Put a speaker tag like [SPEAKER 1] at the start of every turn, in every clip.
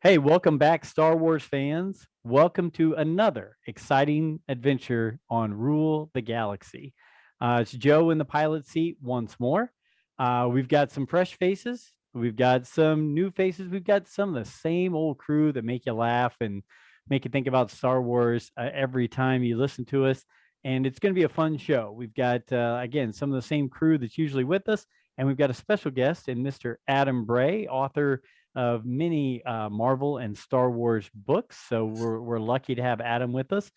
[SPEAKER 1] Hey, welcome back, Star Wars fans. Welcome to another exciting adventure on Rule the Galaxy. It's Joe in the pilot seat once more. We've got some fresh faces. We've got some new faces. We've got some of the same old crew that make you laugh and make you think about Star Wars every time you listen to us. And it's going to be a fun show. We've got, again, some of the same crew that's usually with us. And we've got a special guest in Mr. Adam Bray, author of many Marvel and Star Wars books. So we're lucky to have Adam with us.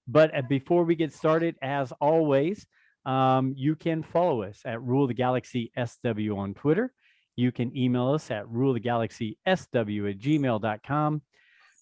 [SPEAKER 1] But before we get started, as always, you can follow us at Rule the Galaxy SW on Twitter. You can email us at ruletheGalaxySW@gmail.com.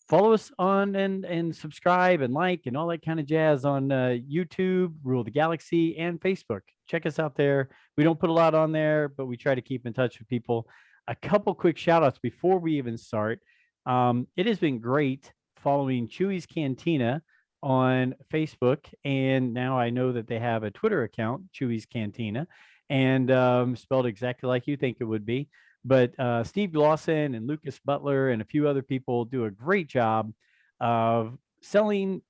[SPEAKER 1] Follow us on and subscribe and like and all that kind of jazz on YouTube, Rule the Galaxy, and Facebook. Check us out there. We don't put a lot on there, but we try to keep in touch with people. A couple quick shout outs before we even start. It has been great following Chewy's Cantina on Facebook. And now I know that they have a Twitter account, Chewy's Cantina, and spelled exactly like you think it would be. But Steve Lawson and Lucas Butler and a few other people do a great job of selling,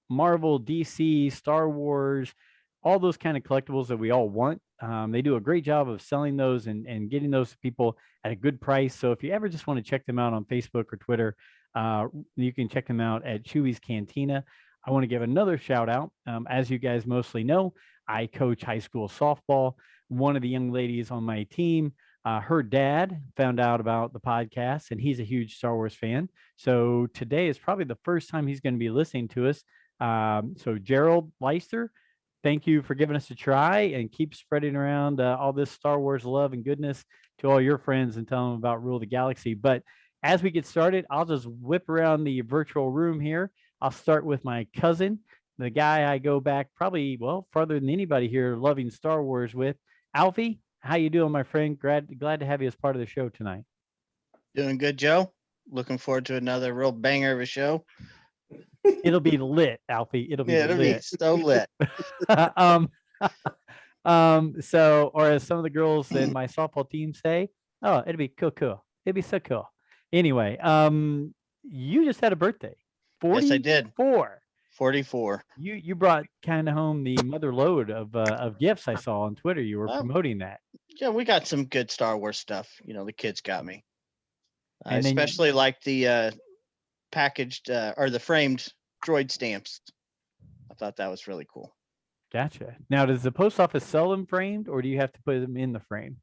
[SPEAKER 1] Marvel, DC, Star Wars, all those kind of collectibles that we all want. They do a great job of selling those and getting those to people at a good price. So if you ever just want to check them out on Facebook or Twitter, you can check them out at Chewy's Cantina. I want to give another shout out. As you guys mostly know, I coach high school softball. One of the young ladies on my team, her dad found out about the podcast, and he's a huge Star Wars fan. So today is probably the first time he's going to be listening to us. So Gerald Leister, thank you for giving us a try, and keep spreading around all this Star Wars love and goodness to all your friends and tell them about Rule the Galaxy. But as we get started, I'll just whip around the virtual room here. I'll start with my cousin, the guy I go back probably, well, farther than anybody here loving Star Wars with. Alfie, how you doing, my friend? Glad to have you as part of the show tonight.
[SPEAKER 2] Doing good, Joe. Looking forward to another real banger of a show.
[SPEAKER 1] It'll be lit, Alfie. It'll be
[SPEAKER 2] be so lit.
[SPEAKER 1] So, or as some of the girls in my softball team say, oh, it'll be cool. It'll be so cool. Anyway, you just had a birthday. 44.
[SPEAKER 2] Yes, I did. 44.
[SPEAKER 1] You brought kind of home the mother load of gifts. I saw on Twitter. You were promoting that.
[SPEAKER 2] Yeah, we got some good Star Wars stuff. The kids got me. I
[SPEAKER 1] And then
[SPEAKER 2] especially like the packaged or the framed droid stamps. I thought that was really cool.
[SPEAKER 1] Gotcha. Now, does the post office sell them framed, or do you have to put them in the frame?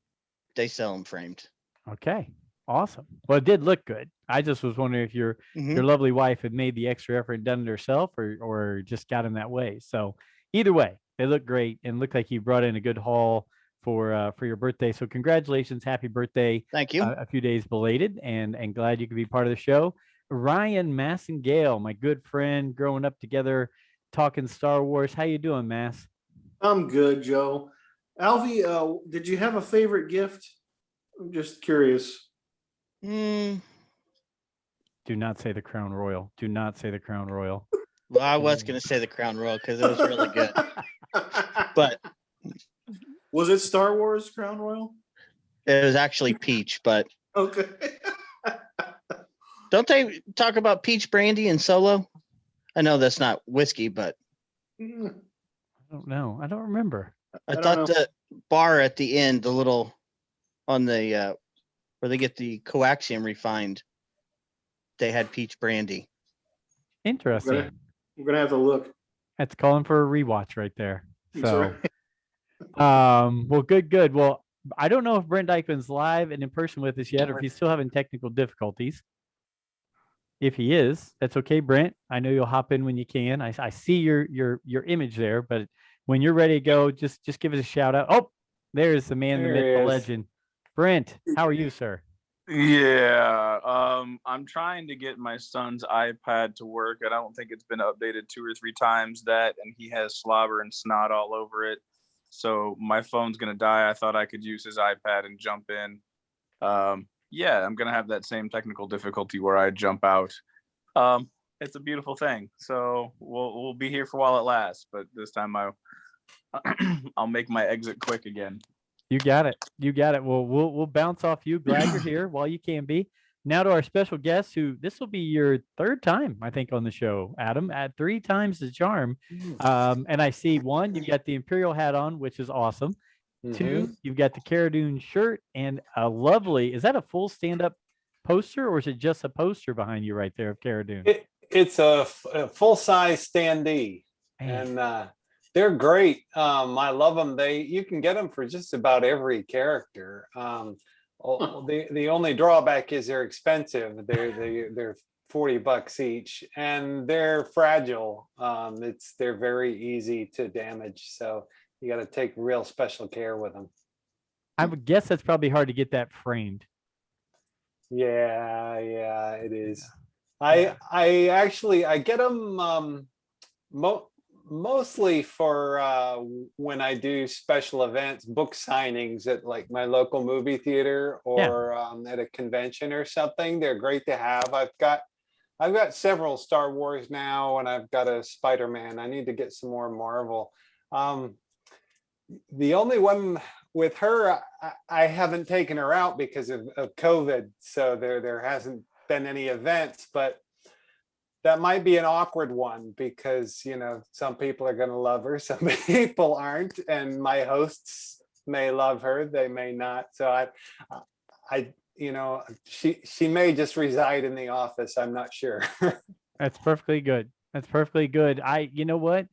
[SPEAKER 2] They sell them framed.
[SPEAKER 1] Okay. Awesome. Well, it did look good. I just was wondering if your lovely wife had made the extra effort and done it herself, or just got in that way. So either way, they look great and look like you brought in a good haul for your birthday. So congratulations, happy birthday!
[SPEAKER 2] Thank you.
[SPEAKER 1] A few days belated, and glad you could be part of the show. Ryan Massengale, my good friend, growing up together, talking Star Wars. How you doing, Mass?
[SPEAKER 3] I'm good, Joe. Alfie, did you have a favorite gift? I'm just curious.
[SPEAKER 1] Do not say the Crown Royal. Do not say the Crown Royal.
[SPEAKER 2] Well, I was going to say the Crown Royal because it was really good. But
[SPEAKER 3] was it Star Wars Crown Royal?
[SPEAKER 2] It was actually peach, but
[SPEAKER 3] okay.
[SPEAKER 2] Don't they talk about peach brandy in Solo? I know that's not whiskey, but
[SPEAKER 1] I don't know. I don't remember.
[SPEAKER 2] I thought the bar at the end, the little on the where they get the coaxium refined, they had peach brandy.
[SPEAKER 1] Interesting.
[SPEAKER 3] We're gonna have to look.
[SPEAKER 1] That's calling for a rewatch right there. So,
[SPEAKER 3] right.
[SPEAKER 1] Well, good. Well, I don't know if Brent Dykeman's live and in person with us yet, or if he's still having technical difficulties. If he is, that's okay, Brent. I know you'll hop in when you can. I see your image there, but when you're ready to go, just give us a shout out. Oh, there's the man, the myth, the legend. Brent, how are you, sir?
[SPEAKER 4] Yeah, I'm trying to get my son's iPad to work. I don't think it's been updated 2 or 3 times and he has slobber and snot all over it. So my phone's gonna die. I thought I could use his iPad and jump in. Yeah, I'm gonna have that same technical difficulty where I jump out. It's a beautiful thing. So we'll be here for while it lasts, but this time I'll make my exit quick again.
[SPEAKER 1] You got it. Well, we'll bounce off you. Glad you're here while you can be. Now to our special guest, who this will be your third time, I think, on the show, Adam, at 3 times the charm. And I see one, you've got the Imperial hat on, which is awesome. Two, you've got the Cara Dune shirt and a lovely, is that a full stand-up poster or is it just a poster behind you right there of Cara Dune?
[SPEAKER 5] It's a full-size standee,
[SPEAKER 1] Man.
[SPEAKER 5] and they're great. I love them. You can get them for just about every character. The only drawback is they're expensive. They're $40 each, and they're fragile. They're very easy to damage, so you got to take real special care with them.
[SPEAKER 1] I would guess that's probably hard to get that framed.
[SPEAKER 5] Yeah, it is. I get them mostly for when I do special events, book signings at like my local movie theater or at a convention or something. They're great to have. I've got several Star Wars now, and I've got a Spider-Man. I need to get some more Marvel. The only one with her, I haven't taken her out because of COVID, so there hasn't been any events, but that might be an awkward one because, some people are going to love her, some people aren't, and my hosts may love her, they may not. So she may just reside in the office. I'm not sure.
[SPEAKER 1] That's perfectly good. You know what?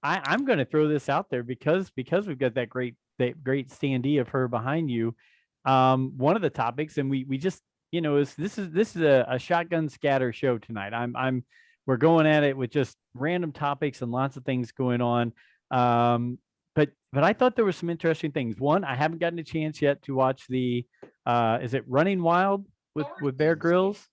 [SPEAKER 1] I'm going to throw this out there because we've got that great standee of her behind you. One of the topics, and we just, this is a shotgun scatter show tonight. We're going at it with just random topics and lots of things going on. But I thought there were some interesting things. One, I haven't gotten a chance yet to watch the is it Running Wild with Bear Grylls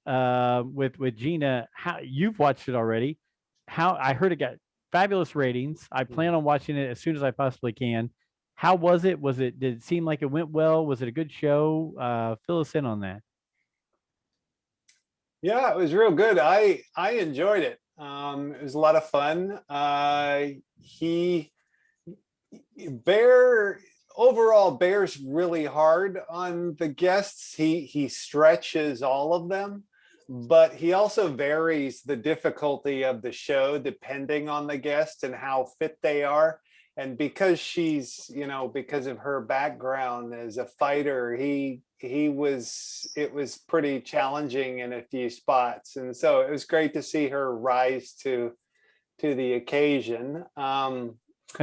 [SPEAKER 1] with Gina. How you've watched it already? How I heard it got fabulous ratings. I plan on watching it as soon as I possibly can. How was it? Did it seem like it went well? Was it a good show? Fill us in on that. Yeah,
[SPEAKER 5] it was real good. I enjoyed it. It was a lot of fun. Bear's really hard on the guests. He stretches all of them, but he also varies the difficulty of the show depending on the guest and how fit they are. And because because of her background as a fighter, it was pretty challenging in a few spots. And so it was great to see her rise to the occasion.
[SPEAKER 1] And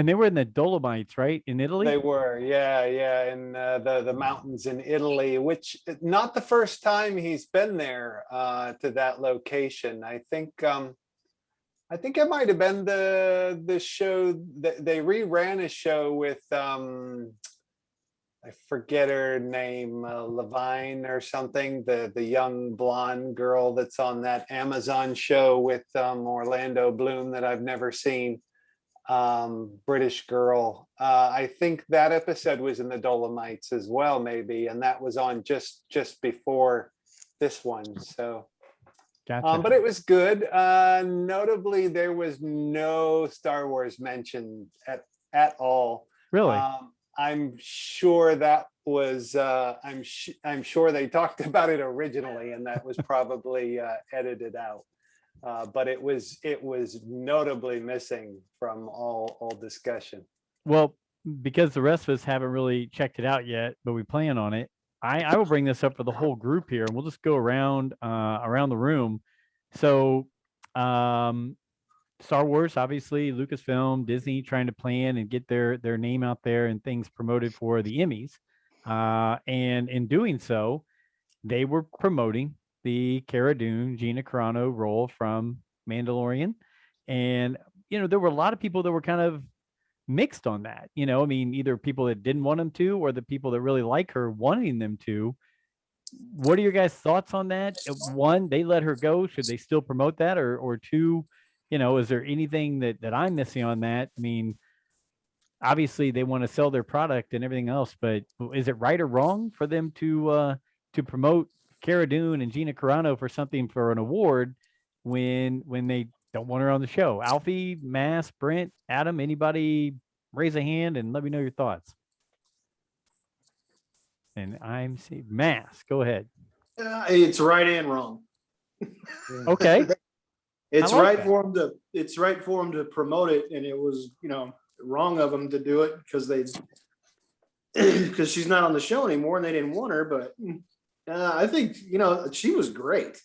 [SPEAKER 1] they were in the Dolomites, right? In Italy?
[SPEAKER 5] They were, yeah, in the mountains in Italy, which not the first time he's been there to that location. I think it might have been the show that they reran a show with I forget her name, Levine or something, the young blonde girl that's on that Amazon show with Orlando Bloom that I've never seen. British girl. I think that episode was in the Dolomites as well, maybe, and that was on just before this one. So,
[SPEAKER 1] gotcha.
[SPEAKER 5] But it was good. Notably, there was no Star Wars mentioned at all.
[SPEAKER 1] Really?
[SPEAKER 5] I'm sure that was. I'm sure they talked about it originally, and that was probably edited out. But it was notably missing from all discussion.
[SPEAKER 1] Well, because the rest of us haven't really checked it out yet, but we plan on it. I will bring this up for the whole group here, and we'll just go around the room. So, Star Wars, obviously, Lucasfilm, Disney trying to plan and get their name out there and things promoted for the Emmys. And in doing so, they were promoting the Cara Dune, Gina Carano role from Mandalorian. And, there were a lot of people that were kind of mixed on that. Either people that didn't want them to, or the people that really like her wanting them to. What are your guys' thoughts on that? One, they let her go. Should they still promote that? Or two, is there anything that I'm missing on that? Obviously they want to sell their product and everything else, but is it right or wrong for them to promote Cara Dune and Gina Carano for an award when they don't want her on the show? Alfie, Mass, Brent, Adam, anybody raise a hand and let me know your thoughts. And I'm seeing Mass, go ahead.
[SPEAKER 3] It's right and wrong.
[SPEAKER 1] Okay.
[SPEAKER 3] It's
[SPEAKER 1] I like
[SPEAKER 3] right
[SPEAKER 1] that.
[SPEAKER 3] for him to. It's right for him to promote it, and it was wrong of him to do it because she's not on the show anymore, and they didn't want her. But I think she was great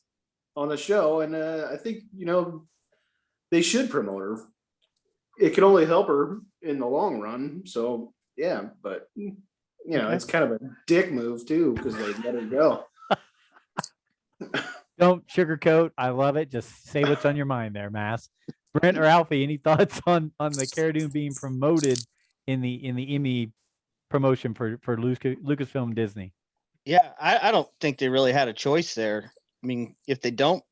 [SPEAKER 3] on the show, and I think they should promote her. It can only help her in the long run. So yeah, but
[SPEAKER 1] Okay.
[SPEAKER 3] it's kind of a dick move too because they let her go.
[SPEAKER 1] Don't sugarcoat. I love it. Just say what's on your mind there, Mass. Brent or Alfie, any thoughts on the Cara Dune being promoted in the Emmy promotion for Lucasfilm Disney?
[SPEAKER 2] Yeah, I don't think they really had a choice there. I mean, if they don't,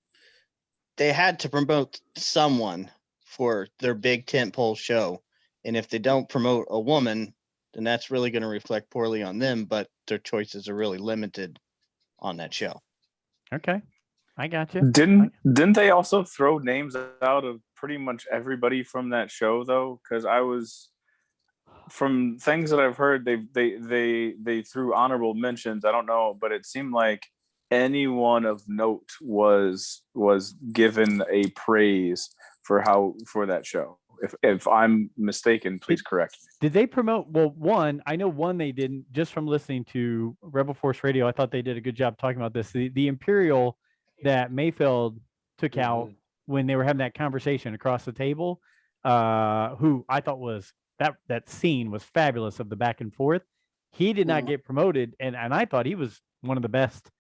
[SPEAKER 2] they had to promote someone for their big tentpole show. And if they don't promote a woman, then that's really going to reflect poorly on them, but their choices are really limited on that show.
[SPEAKER 1] Okay. I got you.
[SPEAKER 4] Didn't they also throw names out of pretty much everybody from that show though? Because I was, from things that I've heard, they threw honorable mentions. I don't know, but it seemed like anyone of note was given a praise for that show. If I'm mistaken, please correct me.
[SPEAKER 1] Did they promote? Well, I know one they didn't. Just from listening to Rebel Force Radio, I thought they did a good job talking about this. The Imperial that Mayfeld took out when they were having that conversation across the table, who I thought was that scene was fabulous of the back and forth. He did not get promoted, and I thought he was one of the best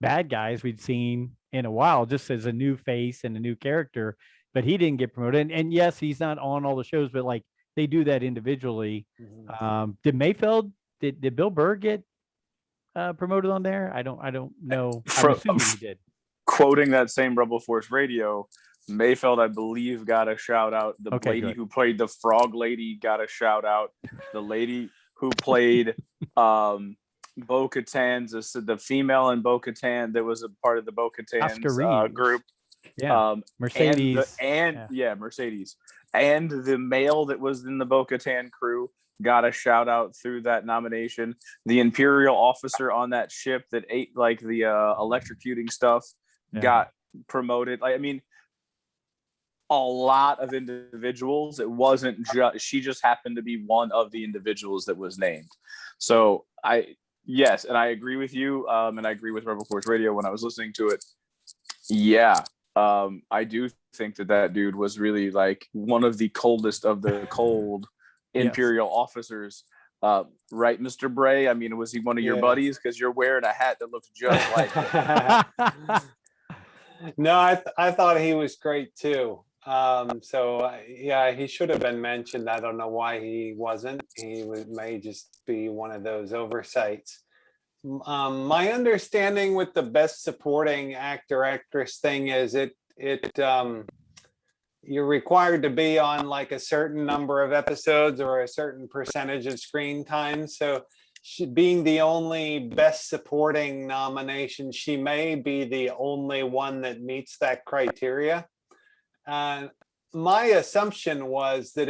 [SPEAKER 1] bad guys we'd seen in a while, just as a new face and a new character. But he didn't get promoted, and yes, he's not on all the shows, but like they do that individually. Did Mayfeld? Did Bill Burr get promoted on there? I don't know. I'm assuming he did.
[SPEAKER 4] Quoting that same Rebel Force Radio, Mayfeld, I believe, got a shout out. The lady who played the frog lady got a shout out. The lady who played Bo-Katan's, the female in Bo-Katan that was a part of the Bo-Katan's group.
[SPEAKER 1] Yeah, Mercedes.
[SPEAKER 4] Mercedes. And the male that was in the Bo-Katan crew got a shout out through that nomination. The Imperial officer on that ship that ate like the electrocuting stuff got promoted. I mean, a lot of individuals. It wasn't just, she just happened to be one of the individuals that was named. So yes, and I agree with you. And I agree with Rebel Force Radio when I was listening to it. Yeah. I do think that dude was really like one of the coldest of the cold Imperial officers. Right, Mr. Bray? I mean, was he one of your buddies? Because you're wearing a hat that looks just like him.
[SPEAKER 5] No, I thought he was great too. He should have been mentioned. I don't know why he wasn't. May just be one of those oversights. My understanding with the best supporting actor actress thing is you're required to be on like a certain number of episodes or a certain percentage of screen time. So being the only best supporting nomination, she may be the only one that meets that criteria. My assumption was that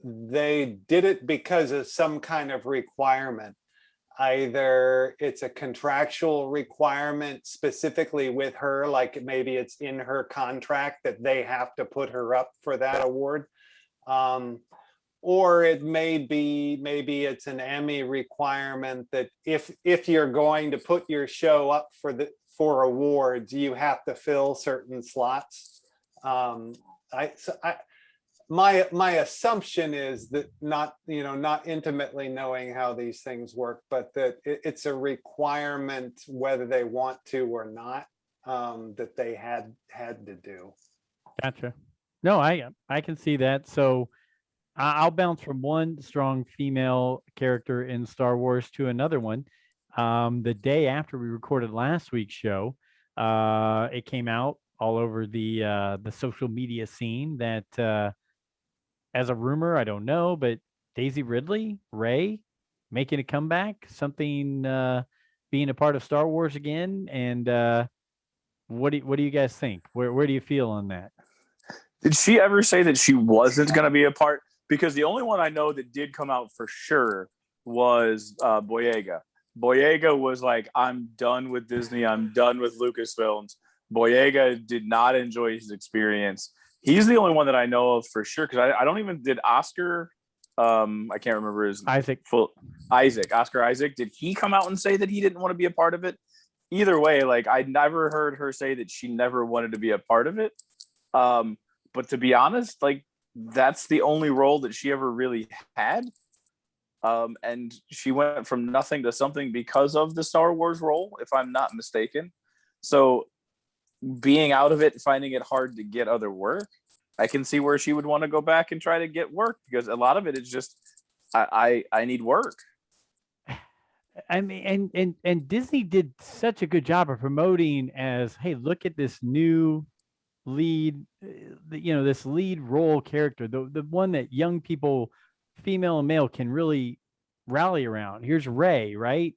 [SPEAKER 5] they did it because of some kind of requirement. Either it's a contractual requirement specifically with her, like maybe it's in her contract that they have to put her up for that award. Or it maybe it's an Emmy requirement that if you're going to put your show up for awards, you have to fill certain slots. My assumption is that not intimately knowing how these things work, but that it's a requirement whether they want to or not, that they had to do.
[SPEAKER 1] Gotcha. No, I can see that. So I'll bounce from one strong female character in Star Wars to another one. The day after we recorded last week's show, it came out all over the social media scene that as a rumor, I don't know, but Daisy Ridley, Rey, making a comeback, something being a part of Star Wars again. And what do you guys think? Where do you feel on that?
[SPEAKER 4] Did she ever say that she wasn't going to be a part? Because the only one I know that did come out for sure was Boyega. Boyega was like, I'm done with Disney. I'm done with Lucasfilms. Boyega did not enjoy his experience. He's the only one that I know of for sure, because I don't even did Oscar. I can't remember his Oscar Isaac. Did he come out and say that he didn't want to be a part of it? Either way, like I never heard her say that she never wanted to be a part of it. But to be honest, like that's the only role that she ever really had. And she went from nothing to something because of the Star Wars role, if I'm not mistaken. So being out of it, finding it hard to get other work, I can see where she would want to go back and try to get work, because a lot of it is just I need work.
[SPEAKER 1] I mean, and Disney did such a good job of promoting as, hey, look at this new lead, this lead role character, the one that young people, female and male, can really rally around. Here's Rey, right?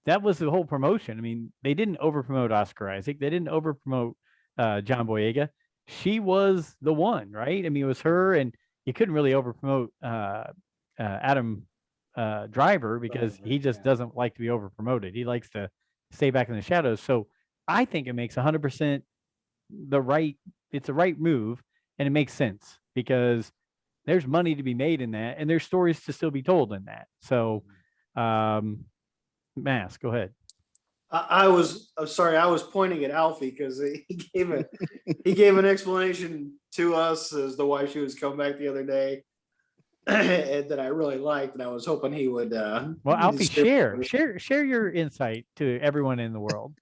[SPEAKER 1] That was the whole promotion. I mean, they didn't over promote Oscar Isaac. They didn't over promote John Boyega. She was the one, right? I mean, it was her, and you couldn't really over promote Adam Driver, because he just doesn't like to be over promoted. He likes to stay back in the shadows. So I think it makes 100% it's the right move, and it makes sense because there's money to be made in that, and there's stories to still be told in that. So, Mass, go ahead.
[SPEAKER 3] I'm sorry, I was pointing at Alfie because he gave an explanation to us as to why she was coming back the other day, and that I really liked, and I was hoping he would.
[SPEAKER 1] Well, Alfie, share your insight to everyone in the world.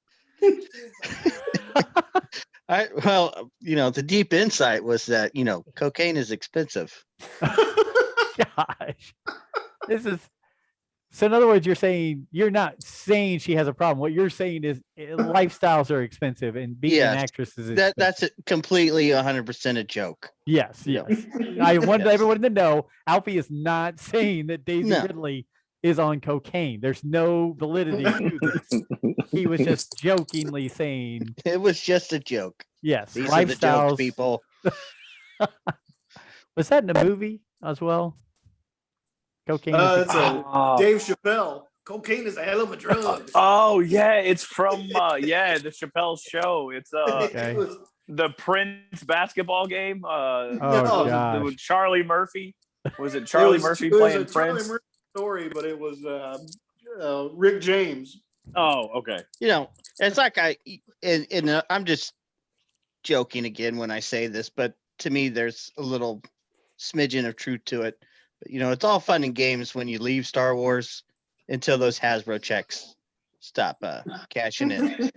[SPEAKER 2] The deep insight was that cocaine is expensive.
[SPEAKER 1] Gosh, this is. So in other words, you're not saying she has a problem. What you're saying is lifestyles are expensive, and being an actress is expensive.
[SPEAKER 2] That's completely 100% a joke.
[SPEAKER 1] Yes. I wanted everyone to know Alfie is not saying that Daisy Ridley is on cocaine. There's no validity to this. He was just jokingly saying
[SPEAKER 2] it was just a joke.
[SPEAKER 1] Yes,
[SPEAKER 2] these are the jokes, people.
[SPEAKER 1] Was that in a movie as well? Cocaine.
[SPEAKER 3] That's Dave Chappelle. Cocaine is a hell of a drug.
[SPEAKER 4] Oh yeah, it's from the Chappelle show. It's
[SPEAKER 1] okay.
[SPEAKER 4] The Prince basketball game.
[SPEAKER 1] With
[SPEAKER 4] Charlie Murphy. Was it Charlie Murphy playing Prince? Charlie Murphy
[SPEAKER 3] story, but it was Rick James.
[SPEAKER 4] Oh, okay.
[SPEAKER 2] It's like I'm just joking again when I say this, but to me, there's a little smidgen of truth to it. But, it's all fun and games when you leave Star Wars until those Hasbro checks stop cashing in.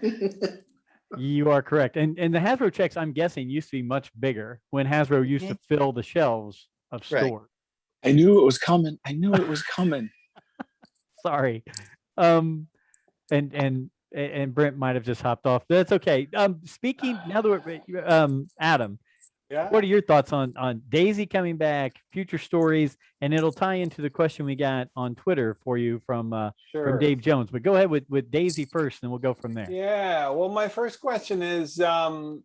[SPEAKER 1] You are correct. And the Hasbro checks, I'm guessing, used to be much bigger when Hasbro used to fill the shelves of stores.
[SPEAKER 4] I knew it was coming.
[SPEAKER 1] Sorry. And Brent might have just hopped off. That's okay. Speaking now that we're Adam, what are your thoughts on Daisy coming back, future stories, and it'll tie into the question we got on Twitter for you from Dave Jones. But go ahead with Daisy first, and we'll go from there.
[SPEAKER 5] Yeah. Well, my first question is that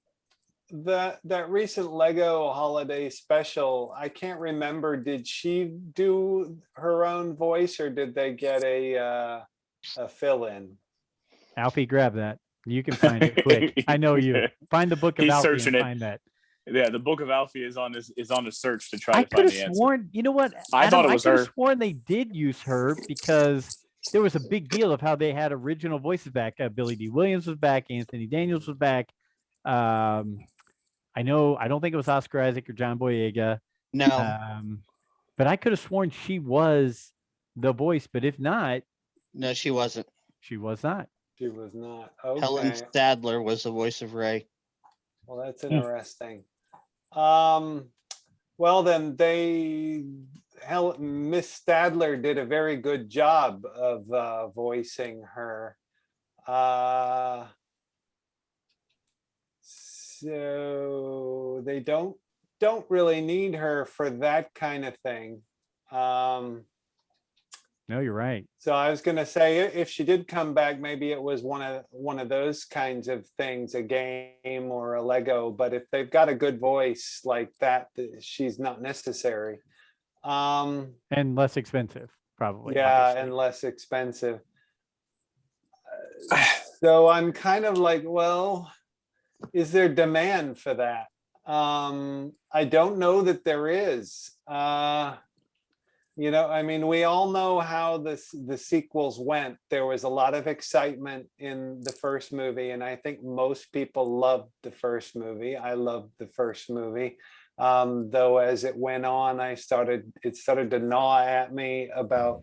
[SPEAKER 5] recent Lego holiday special. I can't remember. Did she do her own voice, or did they get a fill-in?
[SPEAKER 1] Alfie, grab that. You can find it quick. I know you. Find the book of Alfie and find that.
[SPEAKER 4] Yeah, the book of Alfie is on his search to try to find the answer.
[SPEAKER 1] I could have sworn, you know what?
[SPEAKER 4] I thought it was her. I could have
[SPEAKER 1] sworn they did use her because there was a big deal of how they had original voices back. Billy D. Williams was back. Anthony Daniels was back. I don't think it was Oscar Isaac or John Boyega.
[SPEAKER 2] No.
[SPEAKER 1] But I could have sworn she was the voice, but if not.
[SPEAKER 2] No, she wasn't.
[SPEAKER 1] She was not.
[SPEAKER 5] She was not. Okay.
[SPEAKER 2] Helen Sadler was the voice of Rey.
[SPEAKER 5] Well, that's interesting. Well, then Miss Stadler did a very good job of voicing her. So they don't really need her for that kind of thing.
[SPEAKER 1] No, you're right.
[SPEAKER 5] So I was going to say, if she did come back, maybe it was one of those kinds of things, a game or a Lego. But if they've got a good voice like that, she's not necessary.
[SPEAKER 1] And less expensive, probably.
[SPEAKER 5] Yeah,
[SPEAKER 1] obviously.
[SPEAKER 5] and less expensive. So I'm kind of like, well, is there demand for that? I don't know that there is. I mean, we all know how the sequels went. There was a lot of excitement in the first movie, and I think most people loved the first movie. I loved the first movie. Though as it went on, it started to gnaw at me about,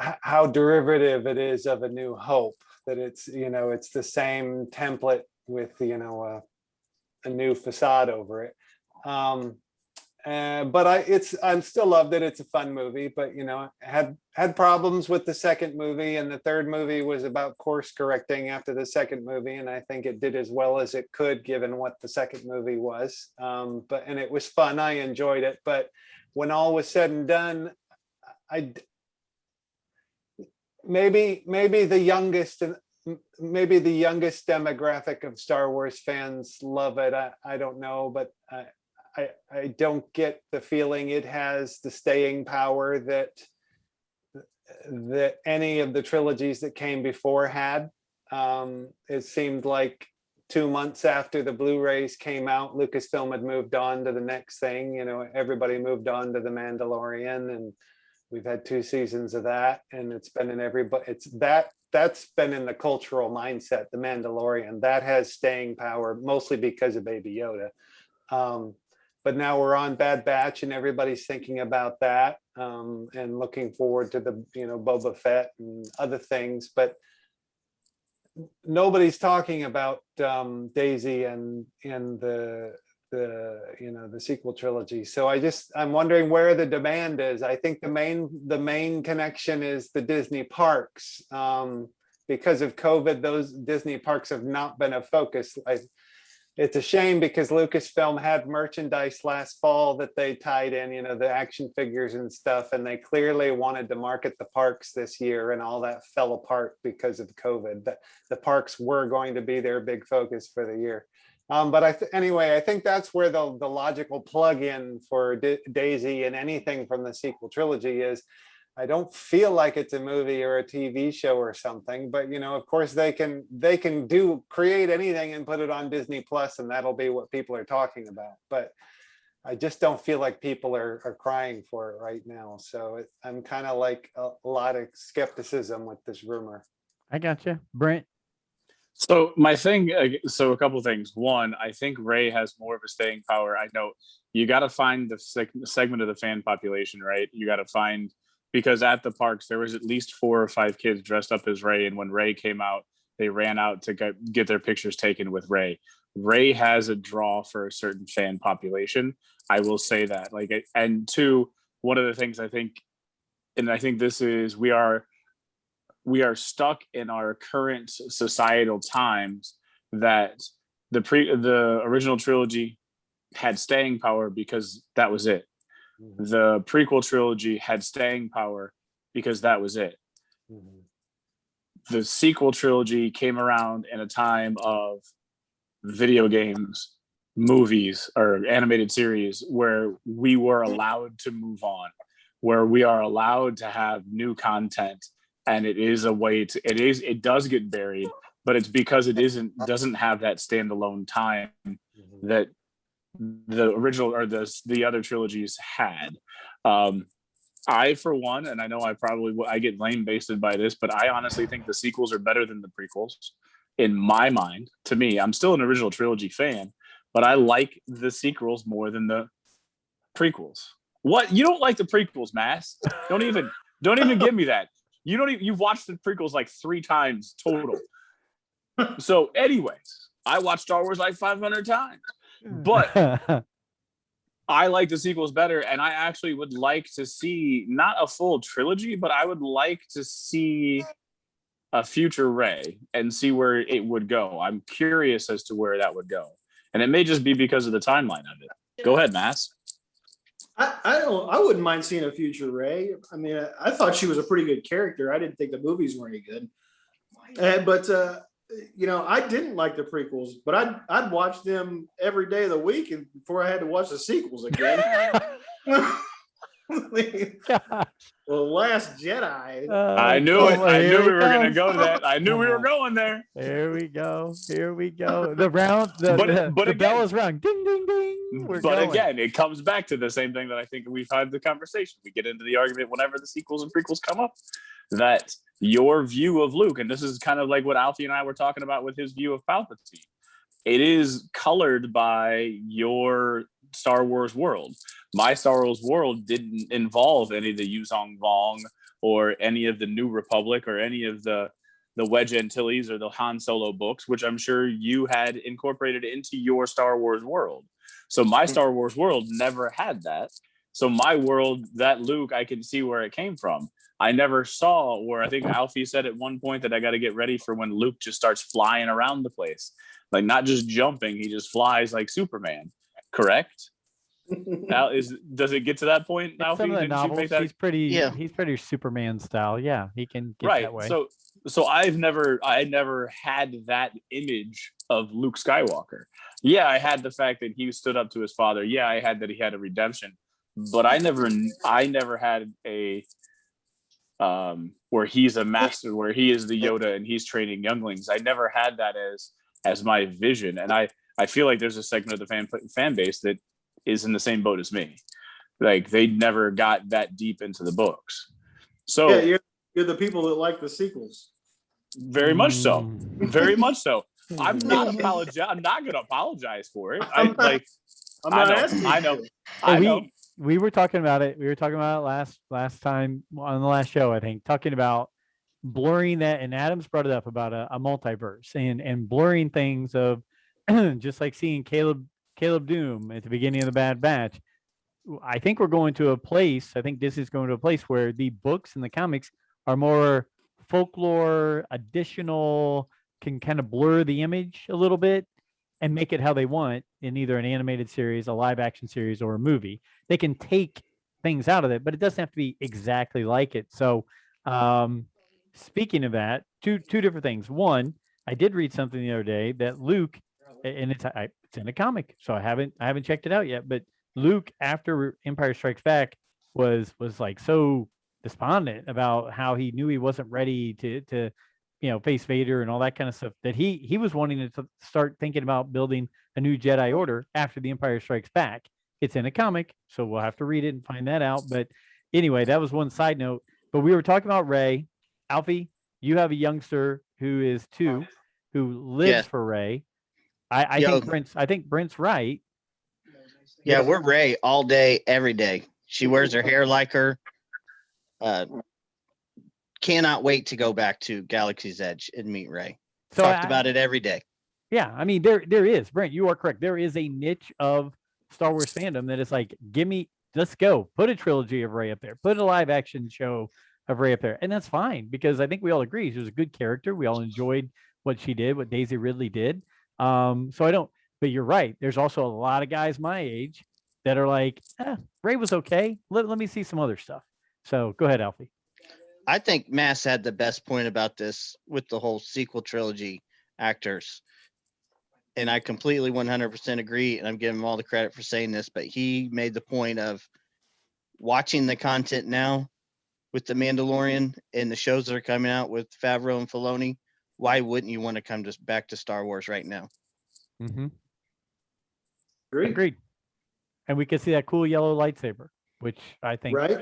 [SPEAKER 5] how derivative it is of A New Hope, that it's the same template with, a new facade over it. But I'm still loved it. It's a fun movie, but had problems with the second movie, and the third movie was about course correcting after the second movie, and I think it did as well as it could given what the second movie was. And it was fun. I enjoyed it, but when all was said and done, maybe the youngest demographic of Star Wars fans love it. I don't know, but I don't get the feeling it has the staying power that any of the trilogies that came before had. It seemed like 2 months after the Blu-rays came out, Lucasfilm had moved on to the next thing. Everybody moved on to The Mandalorian, and we've had 2 seasons of that, and it's been in everybody. That's been in the cultural mindset. The Mandalorian, that has staying power, mostly because of Baby Yoda. But now we're on Bad Batch, and everybody's thinking about that, and looking forward to the Boba Fett and other things. But nobody's talking about Daisy and the sequel trilogy. So I'm wondering where the demand is. I think the main connection is the Disney parks. Because of COVID, those Disney parks have not been a focus. It's a shame because Lucasfilm had merchandise last fall that they tied in, the action figures and stuff, and they clearly wanted to market the parks this year, and all that fell apart because of COVID. The parks were going to be their big focus for the year. But anyway, I think that's where the logical plug-in for Daisy and anything from the sequel trilogy is. I don't feel like it's a movie or a TV show or something, but of course they can create anything and put it on Disney Plus, and that'll be what people are talking about. But I just don't feel like people are crying for it right now. So I'm kind of like a lot of skepticism with this rumor.
[SPEAKER 1] I gotcha, Brent.
[SPEAKER 4] So my thing, so a couple things. One, I think Rey has more of a staying power. I know you got to find the segment of the fan population, right? You got to find, because at the parks there was at least 4 or 5 kids dressed up as Rey, and when Rey came out, they ran out to get their pictures taken with Rey. Rey has a draw for a certain fan population. I will say that. And 2, one of the things I think, and I think this is, we are stuck in our current societal times that the original trilogy had staying power because that was it. Mm-hmm. The prequel trilogy had staying power because that was it. Mm-hmm. The sequel trilogy came around in a time of video games, movies, or animated series where we were allowed to move on, where we are allowed to have new content. And it is a way to, it does get buried, but it's because it doesn't have that standalone time that the original or the other trilogies had. I, for one, and I know I get lame-basted by this, but I honestly think the sequels are better than the prequels in my mind. To me, I'm still an original trilogy fan, but I like the sequels more than the prequels. What? You don't like the prequels, Mass? Don't even give me that. You've watched the prequels like 3 times total. So anyways, I watched Star Wars like 500 times, but I like the sequels better. And I actually would like to see not a full trilogy, but I would like to see a future Rey and see where it would go. I'm curious as to where that would go. And it may just be because of the timeline of it. Go ahead, Mass.
[SPEAKER 3] I wouldn't mind seeing a future Rey. I mean, I thought she was a pretty good character. I didn't think the movies were any good. But I didn't like the prequels, but I'd watch them every day of the week and before I had to watch the sequels again.
[SPEAKER 1] Gosh.
[SPEAKER 3] Well, Last Jedi.
[SPEAKER 4] I knew it. I
[SPEAKER 1] Here
[SPEAKER 4] knew we
[SPEAKER 1] it
[SPEAKER 4] were going to
[SPEAKER 1] comes.
[SPEAKER 4] go to that. I knew we were going there.
[SPEAKER 1] Here we go. Here we go. The round, the
[SPEAKER 4] But
[SPEAKER 1] bell
[SPEAKER 4] again-
[SPEAKER 1] is rung. Ding, ding, ding. We're
[SPEAKER 4] But
[SPEAKER 1] going.
[SPEAKER 4] again, it comes back to the same thing that I think we've had the conversation. We get into the argument whenever the sequels and prequels come up, that your view of Luke, and this is kind of like what Alfie and I were talking about with his view of Palpatine, it is colored by your Star Wars world. My Star Wars world didn't involve any of the Yuzong Vong or any of the New Republic or any of the Wedge Antilles or the Han Solo books, which I'm sure you had incorporated into your Star Wars world. So my Star Wars world never had that. So my world, that Luke, I can see where it came from. I never saw where, I think Alfie said at one point that I got to get ready for when Luke just starts flying around the place. Like not just jumping, he just flies like Superman. Correct? Now, does it get to that point, Alfie?
[SPEAKER 1] Some of the
[SPEAKER 4] Didn't you
[SPEAKER 1] novels,
[SPEAKER 4] make that?
[SPEAKER 1] he's pretty Superman style. Yeah, he can get
[SPEAKER 4] Right.
[SPEAKER 1] that way.
[SPEAKER 4] So I never had that image of Luke Skywalker. Yeah, I had the fact that he stood up to his father. Yeah, I had that he had a redemption, but I never had a where he's a master, where he is the Yoda and he's training younglings. I never had that as my vision, and I feel like there's a segment of the fan base that is in the same boat as me. Like they never got that deep into the books. So
[SPEAKER 3] Yeah, you're the people that like the sequels.
[SPEAKER 4] very much so. Very much so. I'm not going to apologize for it.
[SPEAKER 3] I'm not asking.
[SPEAKER 4] I know.
[SPEAKER 3] you.
[SPEAKER 4] I know.
[SPEAKER 1] We were talking about it. We were talking about it last time on the last show, I think, talking about blurring that, and Adam's brought it up about a multiverse and blurring things of just like seeing Caleb Doom at the beginning of the Bad Batch. I think we're going to a place, I think Disney's going to a place where the books and the comics are more folklore, additional, can kind of blur the image a little bit and make it how they want in either an animated series, a live action series, or a movie. They can take things out of it, but it doesn't have to be exactly like it. So speaking of that, two different things. One, I did read something the other day that Luke, and it's in a comic, so I haven't checked it out yet, but Luke, after Empire Strikes Back, was like so despondent about how he knew he wasn't ready to face Vader and all that kind of stuff, that he was wanting to start thinking about building a new Jedi Order after the Empire Strikes Back. It's in a comic, so we'll have to read it and find that out. But anyway, that was one side note. But we were talking about Rey. Alfie, you have a youngster who is 2, who lives for Rey. I think Brent's right.
[SPEAKER 2] Yeah, we're Rey all day, every day. She wears her hair like her. Cannot wait to go back to Galaxy's Edge and meet Rey.
[SPEAKER 1] So
[SPEAKER 2] Talked about it every day.
[SPEAKER 1] Yeah, I mean, there is, Brent, you are correct. There is a niche of Star Wars fandom that is like, let's go. Put a trilogy of Rey up there. Put a live action show of Rey up there. And that's fine, because I think we all agree she was a good character. We all enjoyed what she did, what Daisy Ridley did. But you're right. There's also a lot of guys my age that are like, Rey was okay. Let me see some other stuff. So go ahead, Alfie.
[SPEAKER 2] I think Mass had the best point about this with the whole sequel trilogy actors. And I completely 100% agree. And I'm giving him all the credit for saying this, but he made the point of watching the content now with The Mandalorian and the shows that are coming out with Favreau and Filoni. Why wouldn't you want to come back to Star Wars right now?
[SPEAKER 1] Mm-hmm.
[SPEAKER 3] Agreed.
[SPEAKER 1] And we could see that cool yellow lightsaber, which I think,
[SPEAKER 3] Right?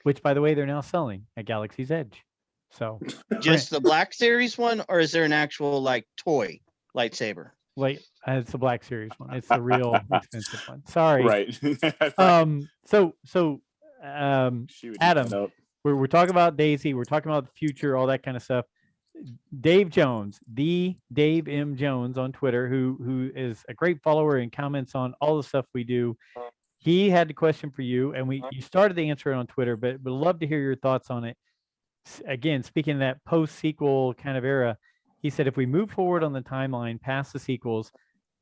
[SPEAKER 1] which, by the way, they're now selling at Galaxy's Edge. So
[SPEAKER 2] Just the Black Series one, or is there an actual like toy lightsaber?
[SPEAKER 1] It's the Black Series one. It's the real expensive one. Sorry.
[SPEAKER 4] Right.
[SPEAKER 1] Adam, we're talking about Daisy. We're talking about the future, all that kind of stuff. Dave Jones, the Dave M. Jones on Twitter, who is a great follower and comments on all the stuff we do. He had the question for you, and you started to answer it on Twitter, but would love to hear your thoughts on it. Again, speaking of that post-sequel kind of era, he said, if we move forward on the timeline past the sequels,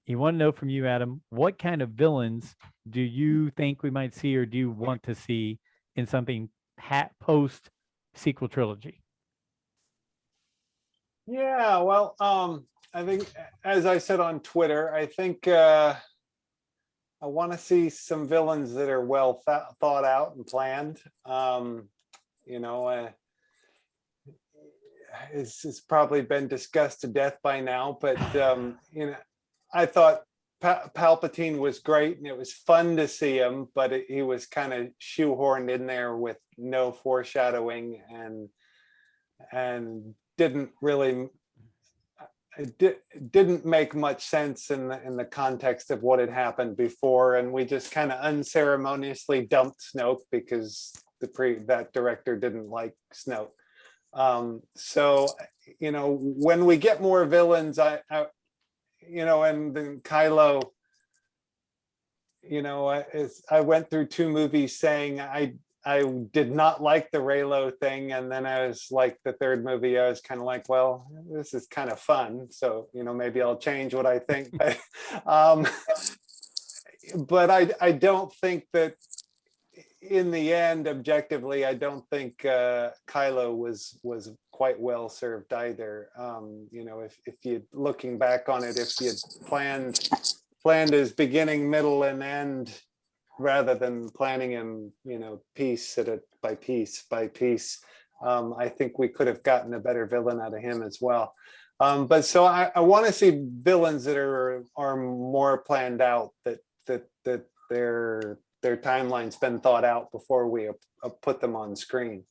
[SPEAKER 1] he wanted to know from you, Adam, what kind of villains do you think we might see, or do you want to see in something post-sequel trilogy?
[SPEAKER 5] Yeah, well, I think, as I said on Twitter, I think want to see some villains that are well thought out and planned. You know, it's probably been discussed to death by now, but you know, I thought Palpatine was great, and it was fun to see him, but he was kind of shoehorned in there with no foreshadowing, and didn't really, it didn't make much sense in the context of what had happened before, and we just kind of unceremoniously dumped Snoke because that director didn't like Snoke. So, you know, when we get more villains, I you know, and then Kylo, you know, I went through 2 movies saying I did not like the Reylo thing, and then I was like, the 3rd movie, I was kind of like, well, this is kind of fun, so, you know, maybe I'll change what I think. But I don't think that in the end, objectively, I don't think Kylo was quite well served either. You know, if you looking back on it, if you planned his beginning, middle, and end, rather than planning him, you know, piece by piece, I think we could have gotten a better villain out of him as well. But so I want to see villains that are more planned out, that their timeline's been thought out before we put them on screen,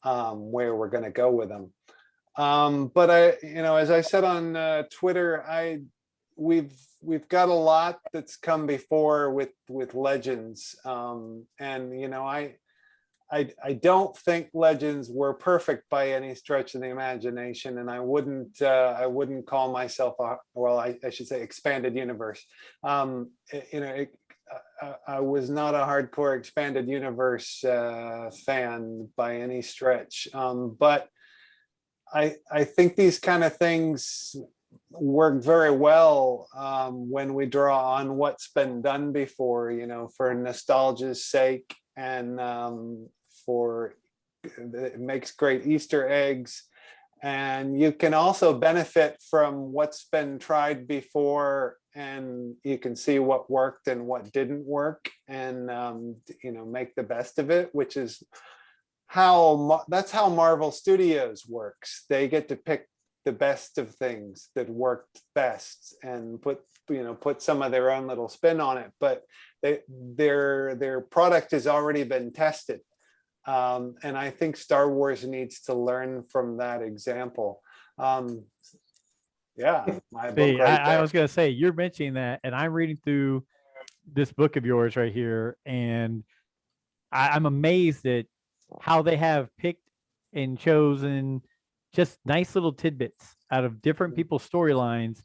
[SPEAKER 5] where we're going to go with them. But you know, as I said on Twitter, we've got a lot that's come before with Legends, and you know, I don't think Legends were perfect by any stretch of the imagination, and I wouldn't call myself I should say expanded universe. You know, I was not a hardcore expanded universe fan by any stretch, but I think these kind of things work very well when we draw on what's been done before, you know, for nostalgia's sake, and it makes great Easter eggs. And you can also benefit from what's been tried before, and you can see what worked and what didn't work, and you know, make the best of it, which is that's how Marvel Studios works. They get to pick the best of things that worked best and put some of their own little spin on it. But their product has already been tested. And I think Star Wars needs to learn from that example. Yeah, my book right
[SPEAKER 1] I
[SPEAKER 5] there.
[SPEAKER 1] was going to say, you're mentioning that, and I'm reading through this book of yours right here, and I'm amazed at how they have picked and chosen just nice little tidbits out of different people's storylines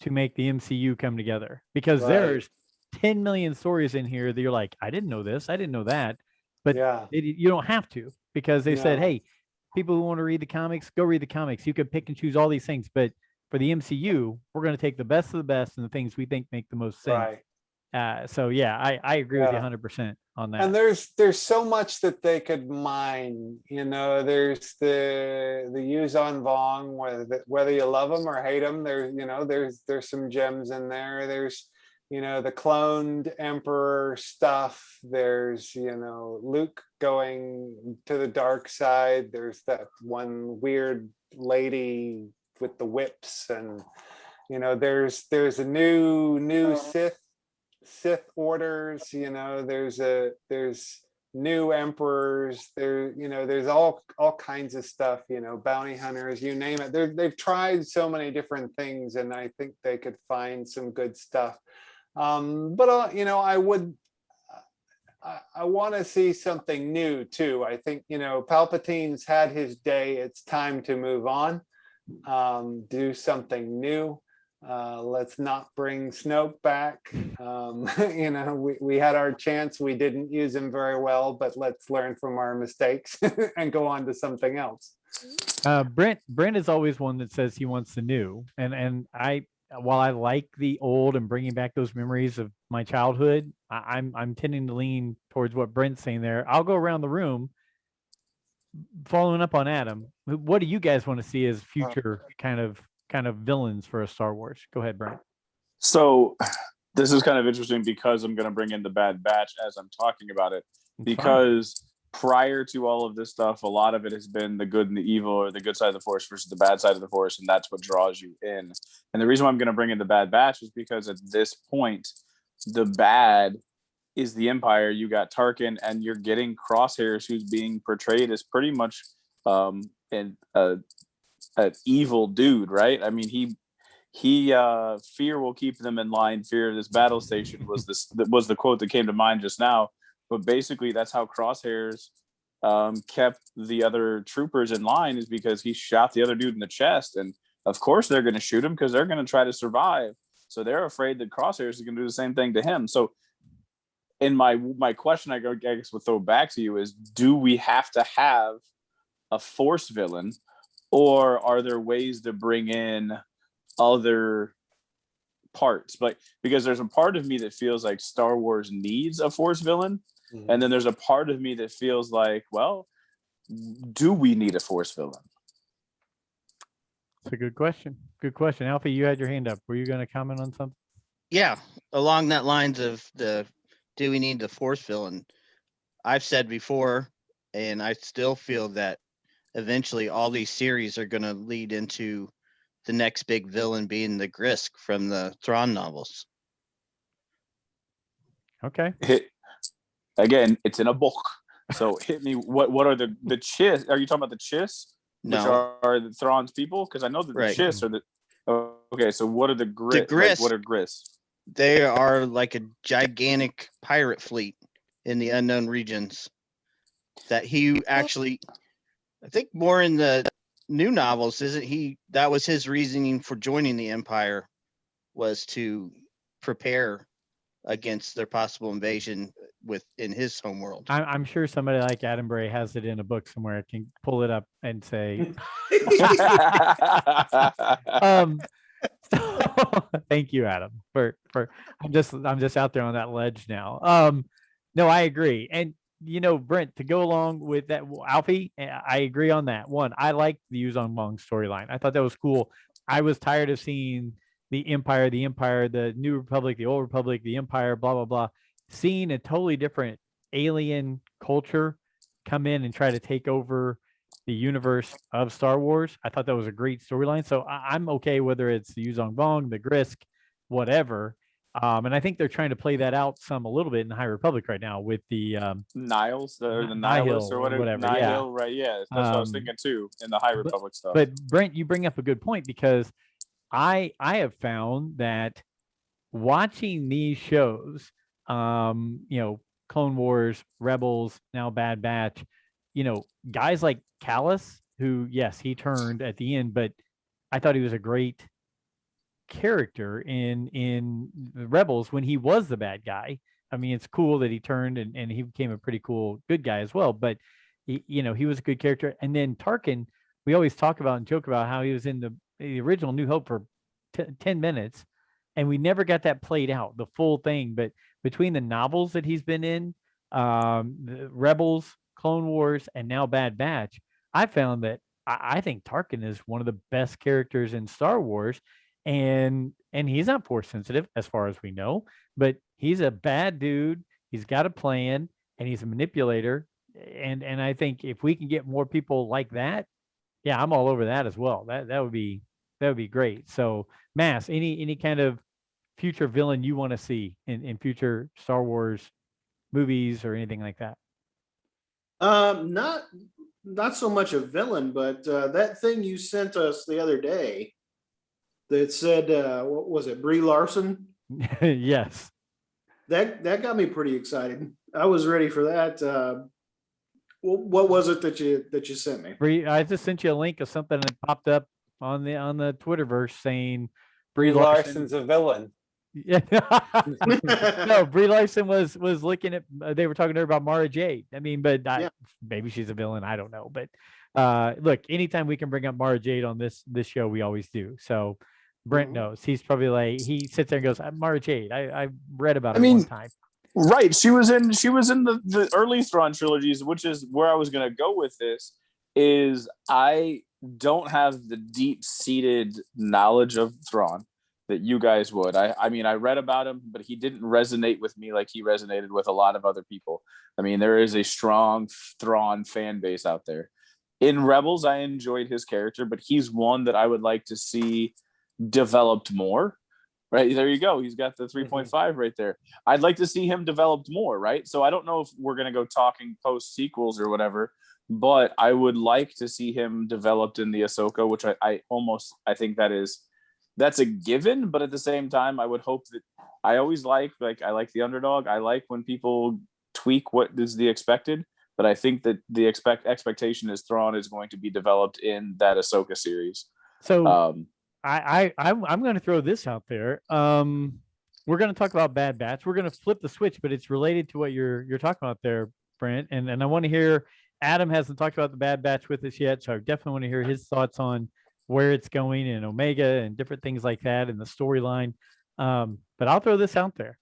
[SPEAKER 1] to make the MCU come together. Because there's 10 million stories in here that you're like, I didn't know this, I didn't know that. But you don't have to, because they said, hey, people who want to read the comics, go read the comics. You can pick and choose all these things. But for the MCU, we're going to take the best of the best and the things we think make the most sense. So yeah, I agree with you 100% on that.
[SPEAKER 5] And there's so much that they could mine. You know, there's the Yuzon Vong, whether you love them or hate them. There's some gems in there. There's, you know, the cloned Emperor stuff. There's, you know, Luke going to the dark side. There's that one weird lady with the whips, and you know, there's a new Sith orders. You know, there's new emperors. There's all kinds of stuff. You know, bounty hunters, you name it. They've tried so many different things, and I think they could find some good stuff. But you know, I want to see something new too. I think, you know, Palpatine's had his day. It's time to move on, do something new. Let's not bring Snoke back. You know, we had our chance. We didn't use him very well, but let's learn from our mistakes and go on to something else.
[SPEAKER 1] Brent is always one that says he wants the new, and while I like the old and bringing back those memories of my childhood, I'm tending to lean towards what Brent's saying there. I'll go around the room, following up on Adam. What do you guys want to see as future kind of villains for a Star Wars? Go ahead, Brent.
[SPEAKER 4] So This is kind of interesting because I'm going to bring in the Bad Batch as I'm talking about it. Because prior to all of this stuff, a lot of it has been the good and the evil, or the good side of the Force versus the bad side of the Force, and that's what draws you in. And the reason why I'm going to bring in the Bad Batch is because at this point, the bad is the Empire. You got Tarkin, and you're getting Crosshairs, who's being portrayed as pretty much an evil dude, right? I mean, he fear will keep them in line. Fear of this battle station was the quote that came to mind just now. But basically, that's how Crosshairs kept the other troopers in line, is because he shot the other dude in the chest. And of course, they're going to shoot him because they're going to try to survive. So they're afraid that Crosshairs is going to do the same thing to him. So, in my question, I guess we'll throw back to you is: do we have to have a Force villain, or are there ways to bring in other parts? But because there's a part of me that feels like Star Wars needs a Force villain. And then there's a part of me that feels like, well, do we need a Force villain?
[SPEAKER 1] That's a good question. Good question. Alfie, you had your hand up. Were you going to comment on something?
[SPEAKER 2] Yeah, along that lines of do we need the Force villain? I've said before, and I still feel that eventually all these series are going to lead into the next big villain being the Grisk from the Thrawn novels.
[SPEAKER 1] Okay.
[SPEAKER 4] Again, it's in a book. So hit me. What are the Chiss? Are you talking about the Chiss? Which
[SPEAKER 2] No.
[SPEAKER 4] are the Thrawn's people? Because I know that the
[SPEAKER 2] Right.
[SPEAKER 4] Chiss are the. Okay, so what are the Grisk?
[SPEAKER 2] The Grisk.
[SPEAKER 4] Like, what are Grisk?
[SPEAKER 2] They are like a gigantic pirate fleet in the unknown regions that he actually, I think more in the new novels, isn't he? That was his reasoning for joining the Empire, was to prepare against their possible invasion within his homeworld.
[SPEAKER 1] I'm sure somebody like Adam Bray has it in a book somewhere, can pull it up and say, thank you, Adam, for I'm just out there on that ledge now. No, I agree. And Brent, to go along with that, Alfie, I agree on that one. I like the Yuzong Mong storyline. I thought that was cool. I was tired of seeing the Empire, the New Republic, the Old Republic, the Empire, blah, blah, blah, seeing a totally different alien culture come in and try to take over the universe of Star Wars. I thought that was a great storyline. So I'm okay whether it's the Yuzong Vong, the Grisk, whatever. And I think they're trying to play that out a little bit in the High Republic right now with the
[SPEAKER 4] Niles, the
[SPEAKER 1] Nihil
[SPEAKER 4] Nihilists or whatever.
[SPEAKER 1] yeah.
[SPEAKER 4] Right? Yeah, that's what I was thinking too in the High Republic stuff.
[SPEAKER 1] But Brent, you bring up a good point, because I have found that watching these shows, Clone Wars, Rebels, now Bad Batch, guys like Callus, who, yes, he turned at the end, but I thought he was a great character in the Rebels when he was the bad guy. I mean, it's cool that he turned and he became a pretty cool good guy as well, but he was a good character. And then Tarkin, we always talk about and joke about how he was in the original New Hope for 10 minutes, and we never got that played out, the full thing. But between the novels that he's been in, the Rebels, Clone Wars, and now Bad Batch, I found that I think Tarkin is one of the best characters in Star Wars, and he's not Force sensitive as far as we know, but he's a bad dude. He's got a plan, and he's a manipulator. And I think if we can get more people like that, yeah, I'm all over that as well. That would be great. So, Mass, any kind of future villain you want to see in future Star Wars movies or anything like that?
[SPEAKER 3] Not so much a villain, but that thing you sent us the other day that said, what was it, Brie Larson?
[SPEAKER 1] Yes.
[SPEAKER 3] That got me pretty excited. I was ready for that. What was it that you sent me?
[SPEAKER 1] Brie, I just sent you a link of something that popped up on the Twitterverse saying
[SPEAKER 5] Brie Larson's a villain.
[SPEAKER 1] Yeah. No, Brie Larson was looking at. They were talking to her about Mara Jade. I mean, but maybe she's a villain. I don't know. But look, anytime we can bring up Mara Jade on this show, we always do. So Brent knows. He's probably like, he sits there and goes, Mara Jade. I read about her one time.
[SPEAKER 4] Right. She was in the early Thrawn trilogies, which is where I was going to go with this. Is I don't have the deep-seated knowledge of Thrawn, that you guys would. I mean, I read about him, but he didn't resonate with me like he resonated with a lot of other people. I mean, there is a strong Thrawn fan base out there. In Rebels, I enjoyed his character, but he's one that I would like to see developed more. Right, there you go. He's got the 3.5 right there. I'd like to see him developed more, right? So I don't know if we're going to go talking post sequels or whatever, but I would like to see him developed in the Ahsoka, which I think that's a given. But at the same time, I would hope that I always I like the underdog. I like when people tweak what is the expected, but I think that the expectation is Thrawn is going to be developed in that Ahsoka series.
[SPEAKER 1] So I'm going to throw this out there. We're going to talk about Bad Batch. We're going to flip the switch, but it's related to what you're talking about there, Brent. And I want to hear. Adam hasn't talked about the Bad Batch with us yet, so I definitely want to hear his thoughts on where it's going and Omega and different things like that and the storyline. But I'll throw this out there.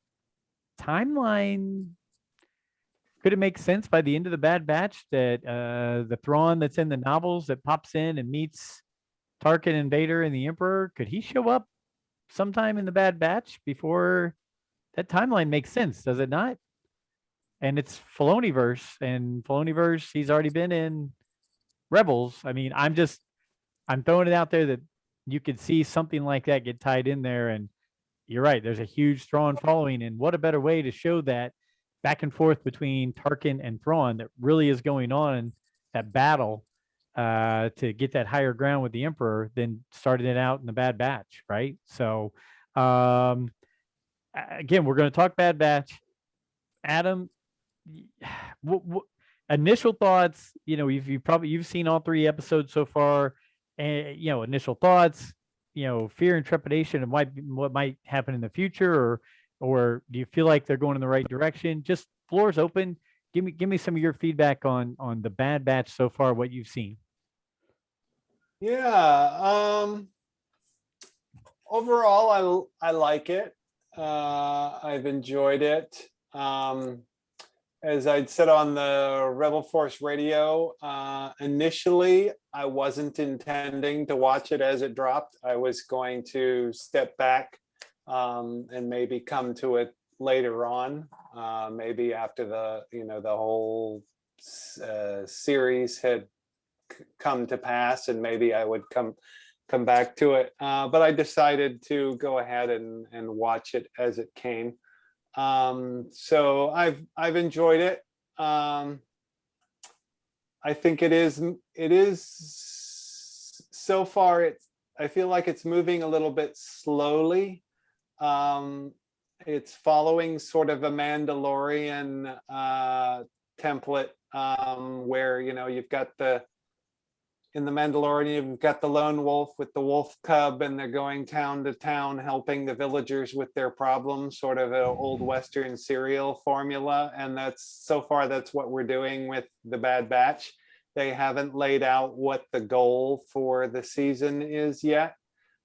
[SPEAKER 1] Timeline. Could it make sense by the end of the Bad Batch that the Thrawn that's in the novels that pops in and meets Tarkin and Vader and the Emperor, could he show up sometime in the Bad Batch before that timeline makes sense? Does it not? And it's Filoniverse, and Filoniverse, he's already been in Rebels. I mean, I'm throwing it out there that you could see something like that get tied in there. And you're right, there's a huge Thrawn following, and what a better way to show that back and forth between Tarkin and Thrawn that really is going on, that battle to get that higher ground with the Emperor than starting it out in the Bad Batch, right? So, again, we're going to talk Bad Batch. Adam, initial thoughts? You know, you've seen all 3 episodes so far, and initial thoughts. Fear and trepidation of what might happen in the future, or do you feel like they're going in the right direction? Just floor's open. Give me some of your feedback on the Bad Batch so far, what you've seen.
[SPEAKER 5] Yeah. Overall, I like it. I've enjoyed it. As I'd said on the Rebel Force radio, initially I wasn't intending to watch it as it dropped. I was going to step back and maybe come to it later on, maybe after the whole series had come to pass, and maybe I would come back to it. But I decided to go ahead and watch it as it came. So I've enjoyed it. I think it is so far. I feel like it's moving a little bit slowly. It's following sort of a Mandalorian template, where you've got in the Mandalorian, you've got the lone wolf with the wolf cub, and they're going town to town helping the villagers with their problems, sort of an old Western serial formula. And that's what we're doing with the Bad Batch. They haven't laid out what the goal for the season is yet.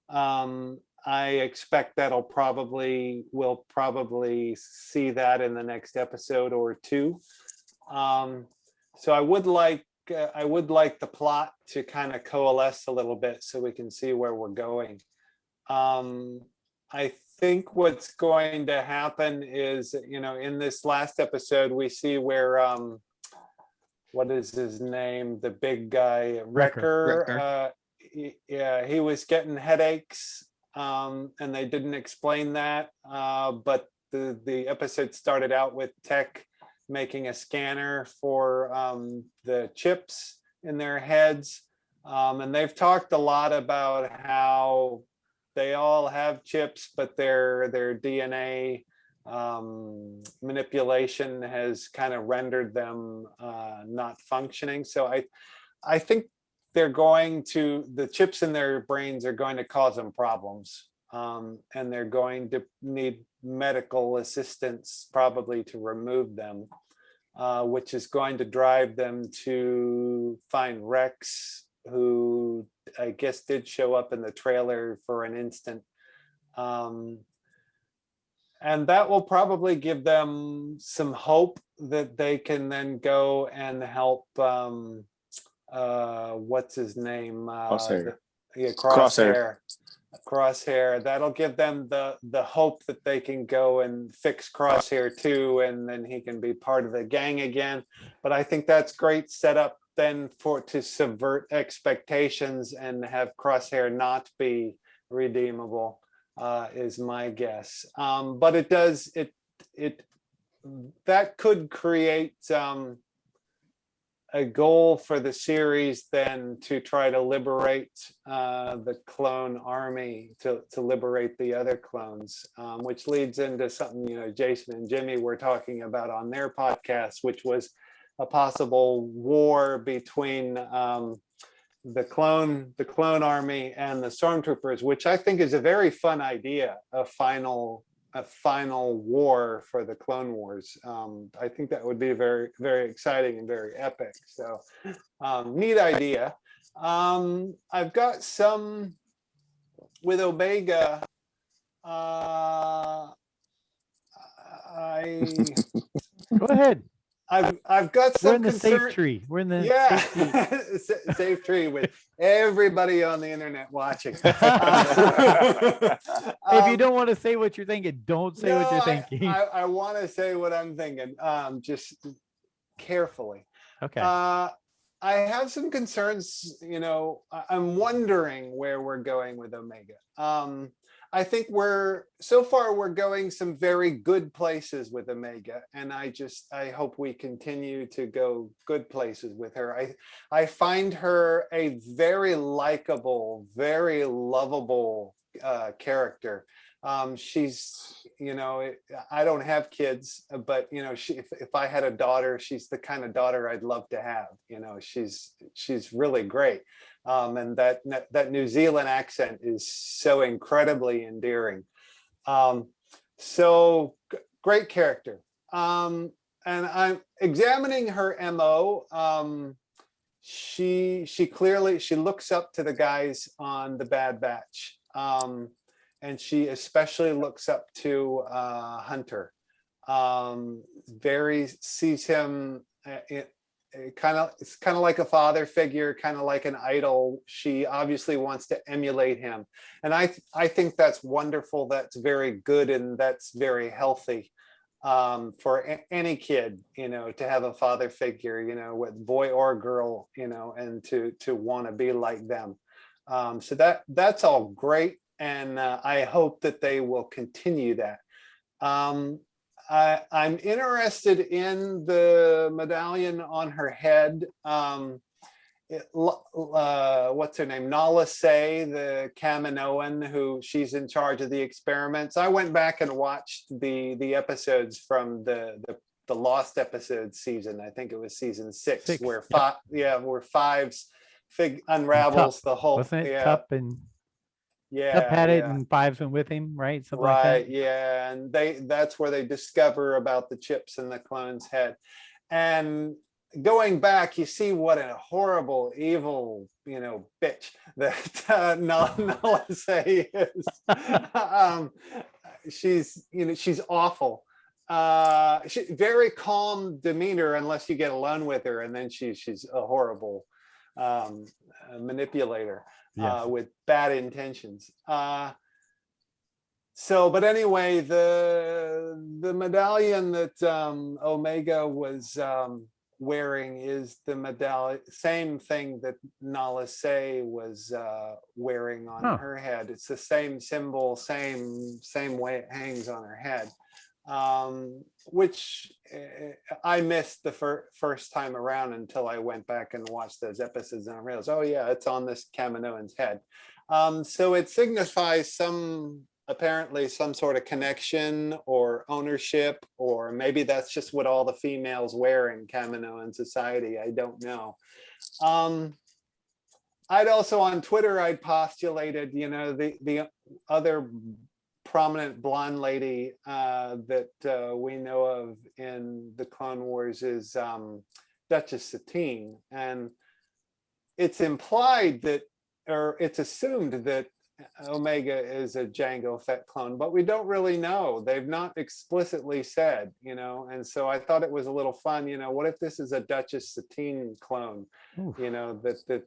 [SPEAKER 5] I expect we'll probably see that in the next episode or 2. So I would like the plot to kind of coalesce a little bit so we can see where we're going. I think what's going to happen is, in this last episode, we see where, what is his name? The big guy, Wrecker. He was getting headaches, and they didn't explain that. But the episode started out with Tech making a scanner for the chips in their heads. And they've talked a lot about how they all have chips, but their DNA manipulation has kind of rendered them not functioning. So I think the chips in their brains are going to cause them problems. And they're going to need medical assistance probably to remove them, which is going to drive them to find Rex, who I guess did show up in the trailer for an instant. And that will probably give them some hope that they can then go and help, what's his name?
[SPEAKER 4] Crosshair.
[SPEAKER 5] Crosshair. Crosshair. That'll give them the hope that they can go and fix Crosshair too, and then he can be part of the gang again. But I think that's great setup then to subvert expectations and have Crosshair not be redeemable, is my guess. But it that could create a goal for the series then to try to liberate the clone army, to liberate the other clones, which leads into something, you know, Jason and Jimmy were talking about on their podcast, which was a possible war between the clone army and the stormtroopers, which I think is a very fun idea, a final war for the Clone Wars. I think that would be very, very exciting and very epic. So neat idea. I've got some with Omega.
[SPEAKER 1] Go ahead.
[SPEAKER 5] I've got some
[SPEAKER 1] We're in the
[SPEAKER 5] concern.
[SPEAKER 1] safe tree. We're in the
[SPEAKER 5] Safe tree with everybody on the internet watching.
[SPEAKER 1] If you don't want to say what you're thinking, don't say what you're thinking.
[SPEAKER 5] I want to say what I'm thinking, just carefully.
[SPEAKER 1] Okay.
[SPEAKER 5] I have some concerns. You know, I'm wondering where we're going with Omega. I think we're going some very good places with Omega, and I hope we continue to go good places with her. I find her a very likable, very lovable character. She's, you know, I don't have kids, but you know, if I had a daughter, she's the kind of daughter I'd love to have. You know, she's really great. And that New Zealand accent is so incredibly endearing. So great character. And I'm examining her MO. She clearly looks up to the guys on the Bad Batch, and she especially looks up to Hunter. Sees him. It's kind of like a father figure, kind of like an idol. She obviously wants to emulate him, and I think that's wonderful. That's very good, and that's very healthy for any kid, you know, to have a father figure, you know, with boy or girl, you know, and to want to be like them. So that's all great, and I hope that they will continue that. I'm interested in the medallion on her head. What's her name? Nala Se, the Kaminoan, who she's in charge of the experiments. I went back and watched the episodes from the Lost episodes season. I think it was season six. Where Fives unravels the whole.
[SPEAKER 1] Wasn't it Tup and?
[SPEAKER 5] Yeah,
[SPEAKER 1] Tup had it and Fives went with him, right? Something like that.
[SPEAKER 5] Yeah, and that's where they discover about the chips in the clone's head. And going back, you see what a horrible, evil, you know, bitch that Nala Se is. She's awful. She very calm demeanor unless you get alone with her, and then she's a horrible manipulator. Yes. With bad intentions. But anyway, the medallion that Omega was wearing is the medallion, same thing that Nala Se was wearing on her head. It's the same symbol, same way it hangs on her head. Which I missed the first time around until I went back and watched those episodes, and I realized, oh yeah, it's on this Kaminoan's head. So it signifies apparently some sort of connection or ownership, or maybe that's just what all the females wear in Kaminoan society. I don't know. I'd also on Twitter, I'd postulated, you know, the other prominent blonde lady that we know of in the Clone Wars is Duchess Satine, and it's implied that, or it's assumed that Omega is a Jango Fett clone, but we don't really know. They've not explicitly said, you know, and so I thought it was a little fun, you know, what if this is a Duchess Satine clone? Oof. You know, that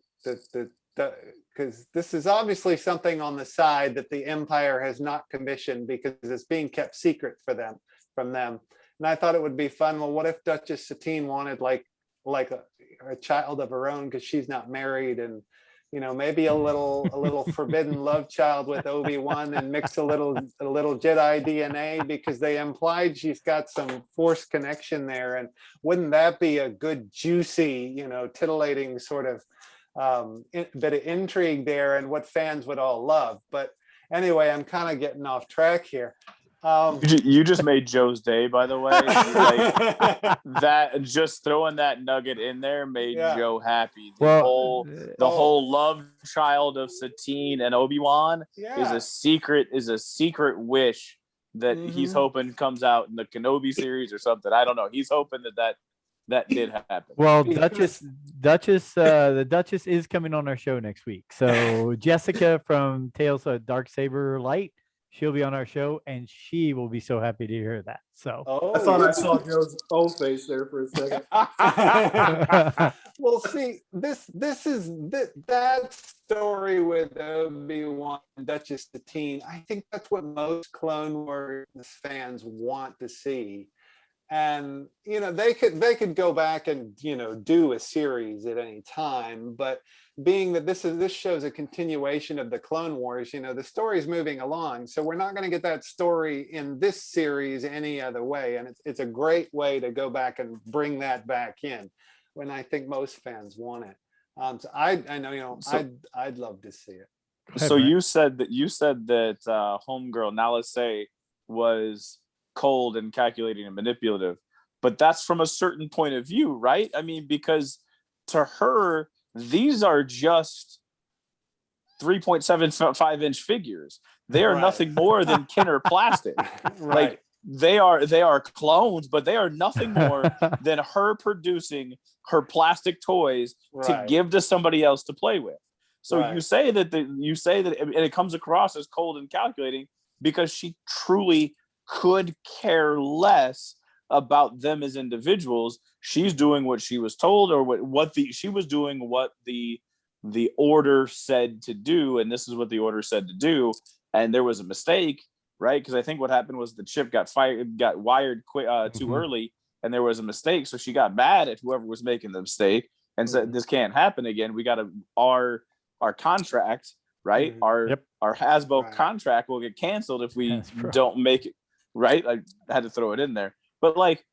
[SPEAKER 5] because this is obviously something on the side that the Empire has not commissioned because it's being kept secret from them. And I thought it would be fun. Well, what if Duchess Satine wanted like a child of her own because she's not married, and maybe a little forbidden love child with Obi-Wan, and mix a little Jedi DNA, because they implied she's got some Force connection there. And wouldn't that be a good juicy, titillating sort of bit of intrigue there, and what fans would all love. But anyway, I'm kind of getting off track here.
[SPEAKER 4] You just made Joe's day, by the way. Like, that, just throwing that nugget in there made Joe happy. The whole love child of Satine and Obi-Wan is a secret wish that he's hoping comes out in the Kenobi series or something. I don't know. He's hoping that did happen.
[SPEAKER 1] Well, the Duchess is coming on our show next week. So Jessica from Tales of Darksaber Light, she'll be on our show, and she will be so happy to hear that. So
[SPEAKER 3] I thought I saw Joe's old face there for a second.
[SPEAKER 5] Well, see, that story with Obi-Wan and Duchess Satine, I think that's what most Clone Wars fans want to see. And they could go back and do a series at any time, but being that this shows a continuation of the Clone Wars, the story's moving along, so we're not going to get that story in this series any other way. And it's a great way to go back and bring that back in when I think most fans want it. So I know I'd love to see it.
[SPEAKER 4] So you said that Homegirl Nalase was cold and calculating and manipulative, but that's from a certain point of view, right? I mean, because to her, these are just 3.75-inch figures. They are nothing more than Kenner plastic.
[SPEAKER 5] Right.
[SPEAKER 4] Like, they are clones, but they are nothing more than her producing her plastic toys to give to somebody else to play with. So you say that and it comes across as cold and calculating because she truly could care less about them as individuals. She's doing what she was told, or she was doing what the order said to do, and this is what the order said to do, and there was a mistake, right? Because I think what happened was the chip got wired too early, and there was a mistake, so she got mad at whoever was making the mistake and said, "This can't happen again. We got our contract, right? Our Hasbro contract will get canceled if we don't make it." Right, I had to throw it in there, but like,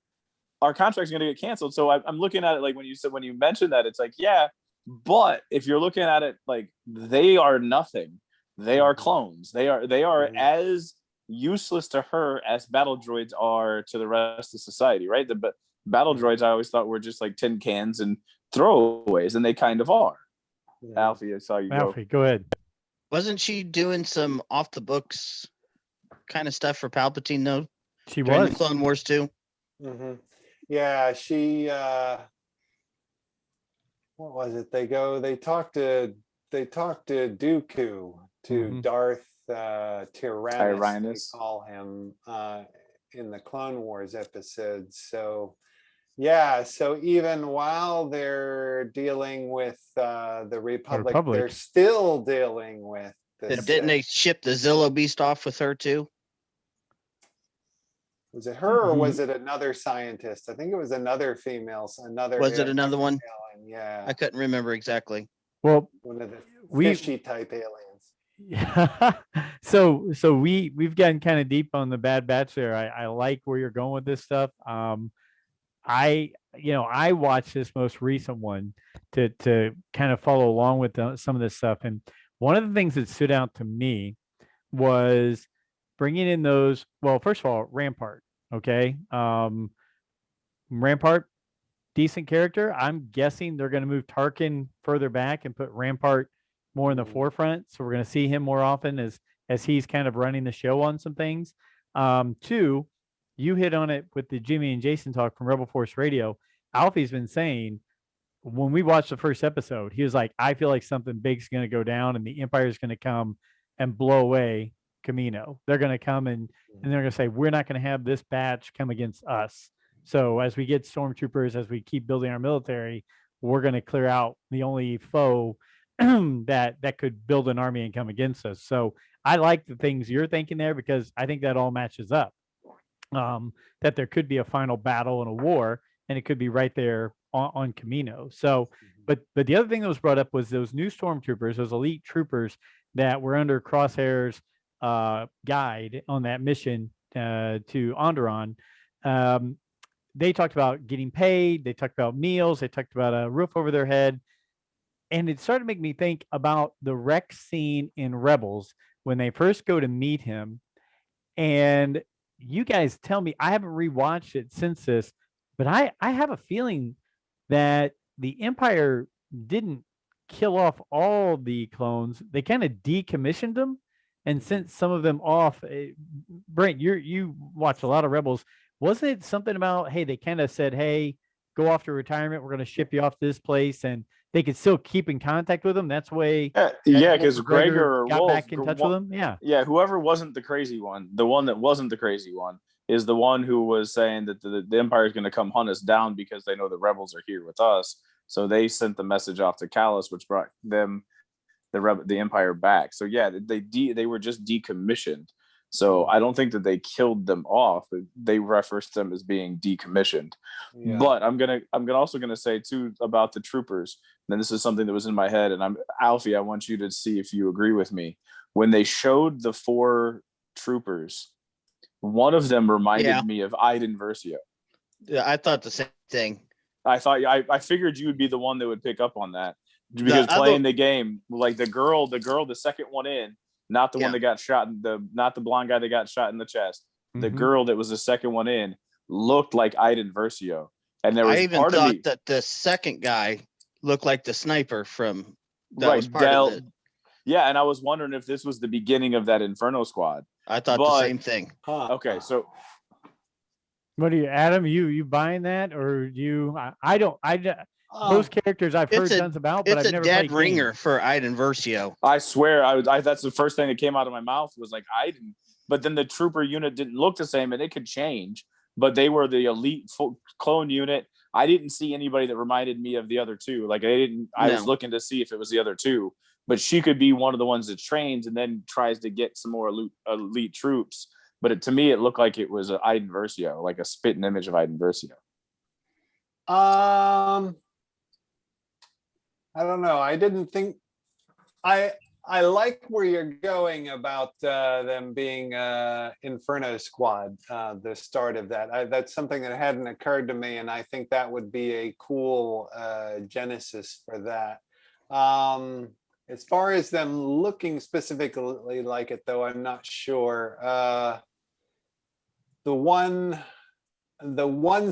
[SPEAKER 4] our contract's going to get canceled. So I'm looking at it like when you mentioned that, it's like, yeah, but if you're looking at it like, they are nothing. They are clones. They are as useless to her as battle droids are to the rest of society, right? The battle droids I always thought were just like tin cans and throwaways, and they kind of are. Alfie, I saw you.
[SPEAKER 1] Alfie, go ahead.
[SPEAKER 2] Wasn't she doing some off the books kind of stuff for Palpatine though?
[SPEAKER 1] She
[SPEAKER 2] during
[SPEAKER 1] was
[SPEAKER 2] the Clone Wars too.
[SPEAKER 5] Yeah, she what was it? They talk to Dooku, to Darth Tyrannus, they call him in the Clone Wars episodes. So so even while they're dealing with the Republic, they're still dealing with this.
[SPEAKER 2] Didn't they ship the Zillo Beast off with her too?
[SPEAKER 5] Was it her or was it another scientist? I think it was another female. Was
[SPEAKER 2] it another one?
[SPEAKER 5] Alien, yeah.
[SPEAKER 2] I couldn't remember exactly.
[SPEAKER 1] Well,
[SPEAKER 5] one of the fishy type aliens.
[SPEAKER 1] Yeah. So we've gotten kind of deep on the Bad Batch there. I like where you're going with this stuff. I watched this most recent one to kind of follow along with some of this stuff, and one of the things that stood out to me was bringing in those. Well, first of all, Rampart. Okay, Rampart, decent character. I'm guessing they're going to move Tarkin further back and put Rampart more in the forefront, so we're going to see him more often as he's kind of running the show on some things. Two, you hit on it with the Jimmy and Jason talk from Rebel Force Radio. Alfie's been saying, when we watched the first episode, he was like, I feel like something big's going to go down and the Empire is going to come and blow away Camino. They're going to come and they're going to say, we're not going to have this batch come against us. So as we get stormtroopers, as we keep building our military, we're going to clear out the only foe that could build an army and come against us. So I like the things you're thinking there because I think that all matches up. That there could be a final battle and a war, and it could be right there on Camino. So, but the other thing that was brought up was those new stormtroopers, those elite troopers that were under Crosshair's guide on that mission to Onderon. They talked about getting paid. They talked about meals. They talked about a roof over their head. And it started to make me think about the Rex scene in Rebels when they first go to meet him. And you guys tell me, I haven't rewatched it since this, but I have a feeling that the Empire didn't kill off all the clones. They kind of decommissioned them and sent some of them off. Brent, you watch a lot of Rebels. Wasn't it something about, hey, they kind of said, hey, go off to retirement. We're going to ship you off to this place, and they could still keep in contact with them. That's why.
[SPEAKER 4] Yeah, because Gregor
[SPEAKER 1] got back in touch with them. Yeah,
[SPEAKER 4] whoever wasn't the crazy one, the one that wasn't the crazy one, is the one who was saying that the Empire is going to come hunt us down because they know the rebels are here with us. So they sent the message off to Callus, which brought them the Empire back. So yeah, they were just decommissioned. So I don't think that they killed them off. They referenced them as being decommissioned. Yeah. But I'm also gonna say too about the troopers. And this is something that was in my head. And Alfie, I want you to see if you agree with me. When they showed the 4 troopers, one of them reminded me of Iden Versio.
[SPEAKER 2] Yeah, I thought the same thing.
[SPEAKER 4] I figured you would be the one that would pick up on that because playing the game, like the girl, the second one in. Not the one that got shot not the blonde guy that got shot in the chest. The girl that was the second one in looked like Iden Versio. And there was
[SPEAKER 2] I even thought that the second guy looked like the sniper from was part of it.
[SPEAKER 4] Yeah, and I was wondering if this was the beginning of that Inferno Squad.
[SPEAKER 2] I thought the same thing.
[SPEAKER 4] Okay, so
[SPEAKER 1] what do you, Adam? You buying that, or you? I don't. Those characters I've heard tons about, but I've never played.
[SPEAKER 2] It's a dead ringer for Iden Versio.
[SPEAKER 4] I swear, that's the first thing that came out of my mouth was like Iden. But then the trooper unit didn't look the same, and it could change. But they were the elite clone unit. I didn't see anybody that reminded me of the other two. Like I was looking to see if it was the other two. But she could be one of the ones that trains and then tries to get some more elite troops. But to me, it looked like it was Iden Versio, like a spitting image of Iden Versio.
[SPEAKER 5] I don't know. I didn't think I like where you're going about them being Inferno Squad, the start of that. That's something that hadn't occurred to me, and I think that would be a cool genesis for that. As far as them looking specifically like it, though, I'm not sure. The one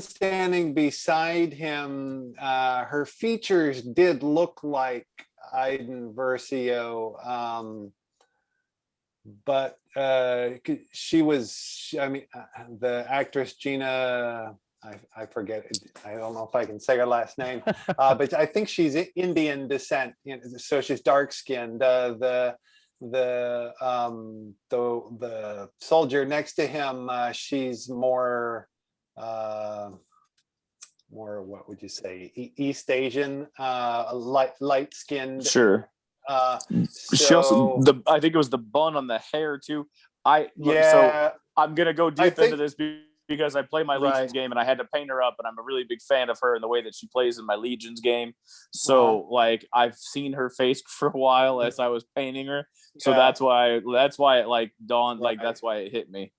[SPEAKER 5] standing beside him, her features did look like Iden Versio, but she was, I mean, the actress Gina, I forget, I don't know if I can say her last name, but I think she's Indian descent, so she's dark skinned. The soldier next to him, she's more what would you say, East Asian, light skinned.
[SPEAKER 4] Sure. She also, I think it was the bun on the hair too. So I'm gonna go deep into this because I play my Legions game and I had to paint her up, and I'm a really big fan of her and the way that she plays in my Legions game. So like I've seen her face for a while as I was painting her. So that's why it like dawned, like that's why it hit me.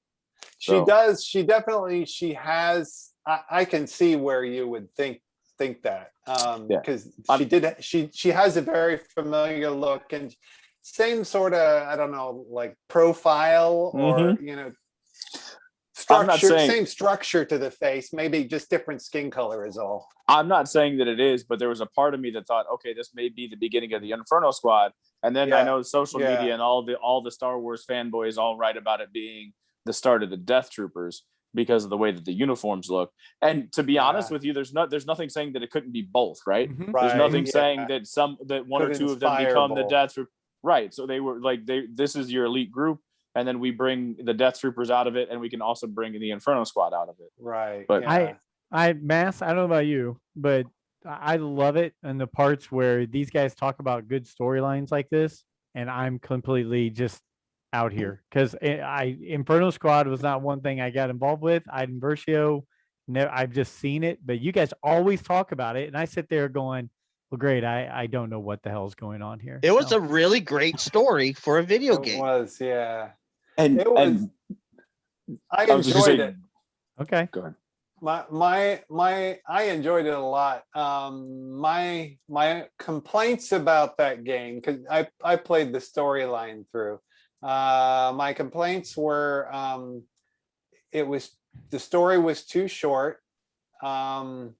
[SPEAKER 5] She does. She definitely. She has. I can see where you would think that because she has a very familiar look and same sort of, I don't know, like profile or structure. Same structure to the face, maybe just different skin color is all.
[SPEAKER 4] I'm not saying that it is, but there was a part of me that thought, okay, this may be the beginning of the Inferno Squad, and then I know social media and all the Star Wars fanboys all write about it being the start of the Death Troopers because of the way that the uniforms look. And to be honest with you, there's nothing saying that it couldn't be both, right? There's nothing saying that one or two of them become the Death Troopers. Right. So they were like, this is your elite group, and then we bring the Death Troopers out of it, and we can also bring the Inferno Squad out of it.
[SPEAKER 5] Right.
[SPEAKER 1] But I don't know about you, but I love it in the parts where these guys talk about good storylines like this, and I'm completely just out here because I Inferno Squad was not one thing I got involved with. Iden Versio, no, I've just seen it, but you guys always talk about it, and I sit there going, "Well, great, I don't know what the hell's going on here."
[SPEAKER 2] It was
[SPEAKER 1] So,
[SPEAKER 2] a really great story for a video
[SPEAKER 5] It
[SPEAKER 2] game.
[SPEAKER 5] was, yeah.
[SPEAKER 6] And
[SPEAKER 5] It was. I
[SPEAKER 6] I was just gonna
[SPEAKER 5] enjoyed
[SPEAKER 6] say,
[SPEAKER 5] it.
[SPEAKER 1] okay,
[SPEAKER 6] go ahead.
[SPEAKER 5] I enjoyed it a lot. My complaints about that game, because I played the storyline through. My complaints were the story was too short. I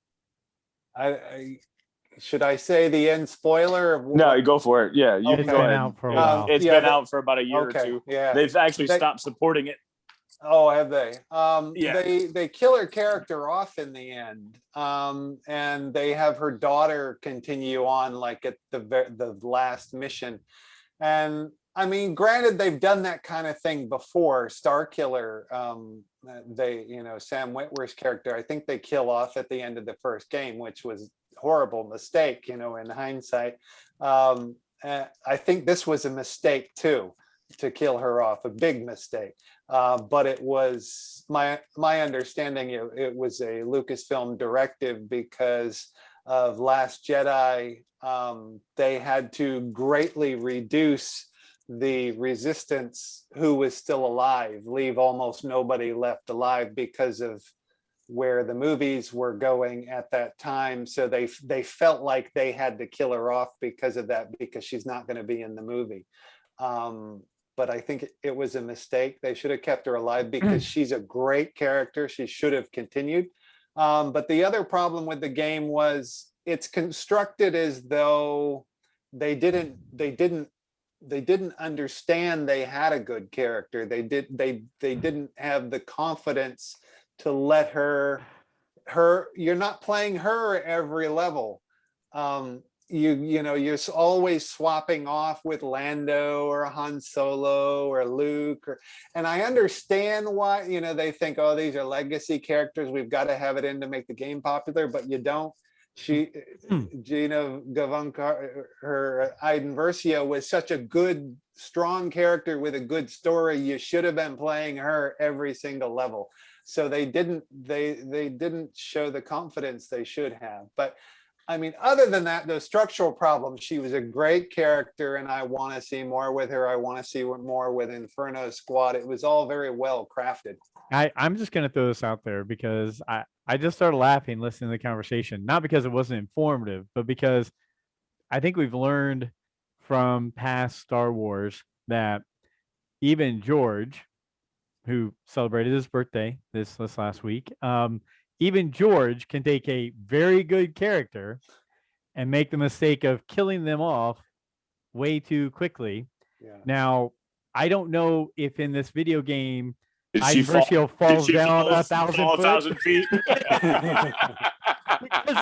[SPEAKER 5] should I say the end spoiler of
[SPEAKER 6] No, you go for it. Yeah, you
[SPEAKER 5] Okay.
[SPEAKER 6] can go
[SPEAKER 1] been
[SPEAKER 6] ahead.
[SPEAKER 1] out for a while.
[SPEAKER 6] It's
[SPEAKER 5] Yeah,
[SPEAKER 6] been out for about a year or
[SPEAKER 5] okay,
[SPEAKER 6] two.
[SPEAKER 5] yeah.
[SPEAKER 6] They've actually
[SPEAKER 5] They-
[SPEAKER 6] stopped supporting it.
[SPEAKER 5] Oh, have they?
[SPEAKER 6] Yeah.
[SPEAKER 5] They kill her character off in the end, and they have her daughter continue on like at the last mission. And I mean, granted, they've done that kind of thing before. Starkiller, Sam Witwer's character, I think they kill off at the end of the first game, which was a horrible mistake, in hindsight. I think this was a mistake too, to kill her off, a big mistake. But it was my understanding it was a Lucasfilm directive because of Last Jedi. They had to greatly reduce the resistance who was still alive, leave almost nobody left alive because of where the movies were going at that time. So they felt like they had to kill her off because of that, because she's not going to be in the movie. But I think it was a mistake. They should have kept her alive because she's a great character. She should have continued. But the other problem with the game was it's constructed as though they didn't understand they had a good character. They didn't have the confidence to let her. You're not playing her every level. You're always swapping off with Lando or Han Solo or Luke, and I understand why they think, oh, these are legacy characters, we've got to have it in to make the game popular, but you don't. Gina Gavankar, her Iden Versio was such a good, strong character with a good story. You should have been playing her every single level. So they didn't show the confidence they should have. But I mean, other than that, those structural problems, she was a great character and I want to see more with her. I want to see more with Inferno Squad. It was all very well crafted.
[SPEAKER 1] I'm just going to throw this out there because I just started laughing listening to the conversation, not because it wasn't informative, but because I think we've learned from past Star Wars that even George, who celebrated his birthday this last week, even George can take a very good character and make the mistake of killing them off way too quickly.
[SPEAKER 5] Yeah.
[SPEAKER 1] Now, I don't know if in this video game,
[SPEAKER 6] Did she
[SPEAKER 1] Versio falls down
[SPEAKER 6] fall
[SPEAKER 1] 1,000
[SPEAKER 6] feet?
[SPEAKER 1] because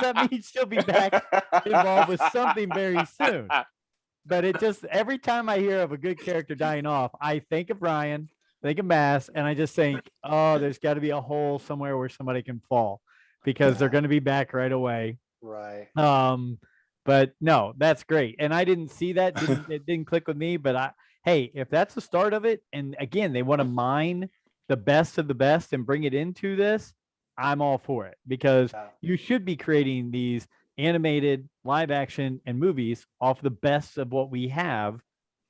[SPEAKER 1] that means she'll be back involved with something very soon. But it just, every time I hear of a good character dying off, I think of Ryan, think of Mass, and I just think, oh, there's got to be a hole somewhere where somebody can fall because they're going to be back right away.
[SPEAKER 5] Right.
[SPEAKER 1] But no, that's great. And I didn't see that. It didn't click with me, but hey, if that's the start of it, and again, they want to mine the best of the best and bring it into this, I'm all for it because you should be creating these animated, live action, and movies off the best of what we have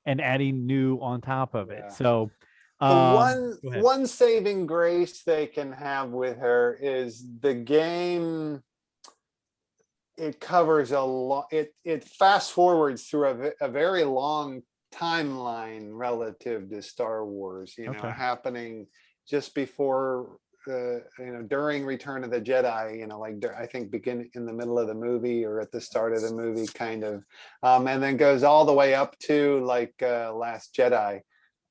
[SPEAKER 1] and adding new on top of it. So
[SPEAKER 5] the one saving grace they can have with her is the game. It covers a lot. It fast forwards through a very long timeline relative to Star Wars. Happening just before, during Return of the Jedi. I think begin in the middle of the movie or at the start of the movie, kind of, and then goes all the way up to Last Jedi.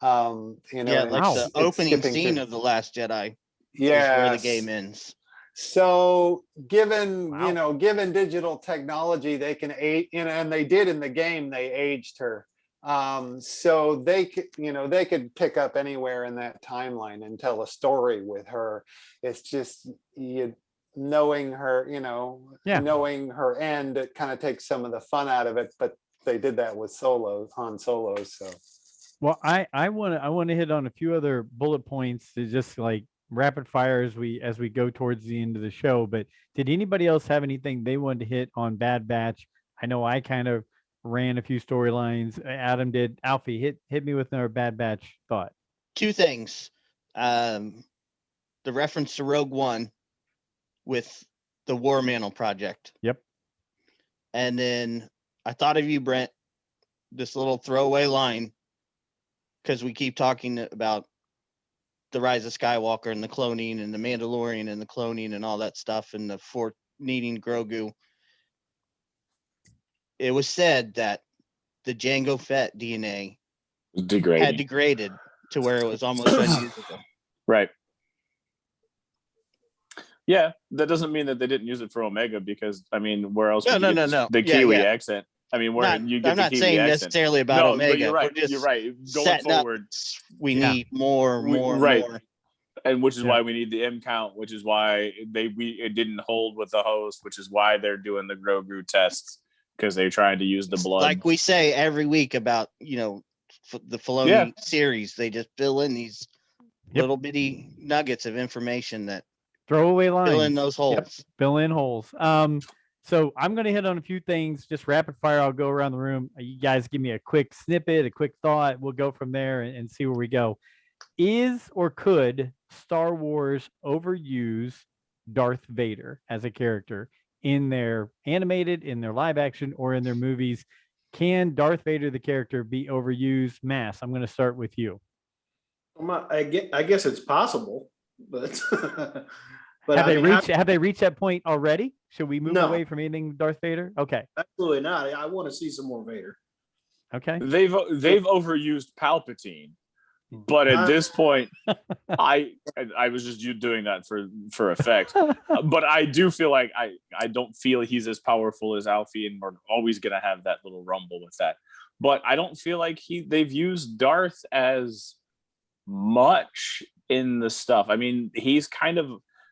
[SPEAKER 2] The opening scene of The Last Jedi.
[SPEAKER 5] Yeah,
[SPEAKER 2] where the game ends.
[SPEAKER 5] So given digital technology, they can age, and they did in the game, they aged her. So they could pick up anywhere in that timeline and tell a story with her. It's just knowing her, knowing her end, it kind of takes some of the fun out of it. But they did that with Han Solo. So,
[SPEAKER 1] well, I want to hit on a few other bullet points to just like rapid fire as we go towards the end of the show. But did anybody else have anything they wanted to hit on Bad Batch? I know I kind of ran a few storylines. Adam did. Alfie, hit me with another Bad Batch thought.
[SPEAKER 2] Two things. The reference to Rogue One with the War Mantle Project.
[SPEAKER 1] Yep.
[SPEAKER 2] And then I thought of you, Brent, this little throwaway line, because we keep talking about the Rise of Skywalker and the cloning and the Mandalorian and the cloning and all that stuff and the Fort needing Grogu. It was said that the Jango Fett DNA had degraded to where it was almost unusable.
[SPEAKER 6] Right. Yeah, that doesn't mean that they didn't use it for Omega, because I mean, where else?
[SPEAKER 2] No.
[SPEAKER 6] The Kiwi accent. I mean, where you get
[SPEAKER 2] I'm
[SPEAKER 6] the
[SPEAKER 2] not
[SPEAKER 6] Kiwi
[SPEAKER 2] saying
[SPEAKER 6] accent.
[SPEAKER 2] necessarily about
[SPEAKER 6] No,
[SPEAKER 2] Omega.
[SPEAKER 6] but you're right.
[SPEAKER 2] We're just
[SPEAKER 6] You're right. Going
[SPEAKER 2] setting
[SPEAKER 6] forward,
[SPEAKER 2] up, we need more,
[SPEAKER 6] right.
[SPEAKER 2] more.
[SPEAKER 6] And which is why we need the M count, which is why it didn't hold with the host, which is why they're doing the Grogu tests, because they're trying to use the blood.
[SPEAKER 2] Like we say every week about, the Filoni series, they just fill in these little bitty nuggets of information that
[SPEAKER 1] throwaway lines.
[SPEAKER 2] Fill in those holes.
[SPEAKER 1] Yep. Fill in holes. So I'm going to hit on a few things, just rapid fire. I'll go around the room. You guys give me a quick snippet, a quick thought. We'll go from there and see where we go. Is or could Star Wars overuse Darth Vader as a character in their animated, in their live action, or in their movies? Can Darth Vader, the character, be overused? Mass, I'm going to start with you.
[SPEAKER 3] I guess it's possible, but but
[SPEAKER 1] have they reached that point already? Should we move away from anything Darth Vader? Okay,
[SPEAKER 3] absolutely not. I want to see some more Vader.
[SPEAKER 1] Okay,
[SPEAKER 6] they've overused Palpatine, but at this point, I was just doing that for effect. But I do feel like I don't feel he's as powerful as Alfie, and we're always gonna have that little rumble with that. But I don't feel like they've used Darth as much in the stuff. I mean, he's kind of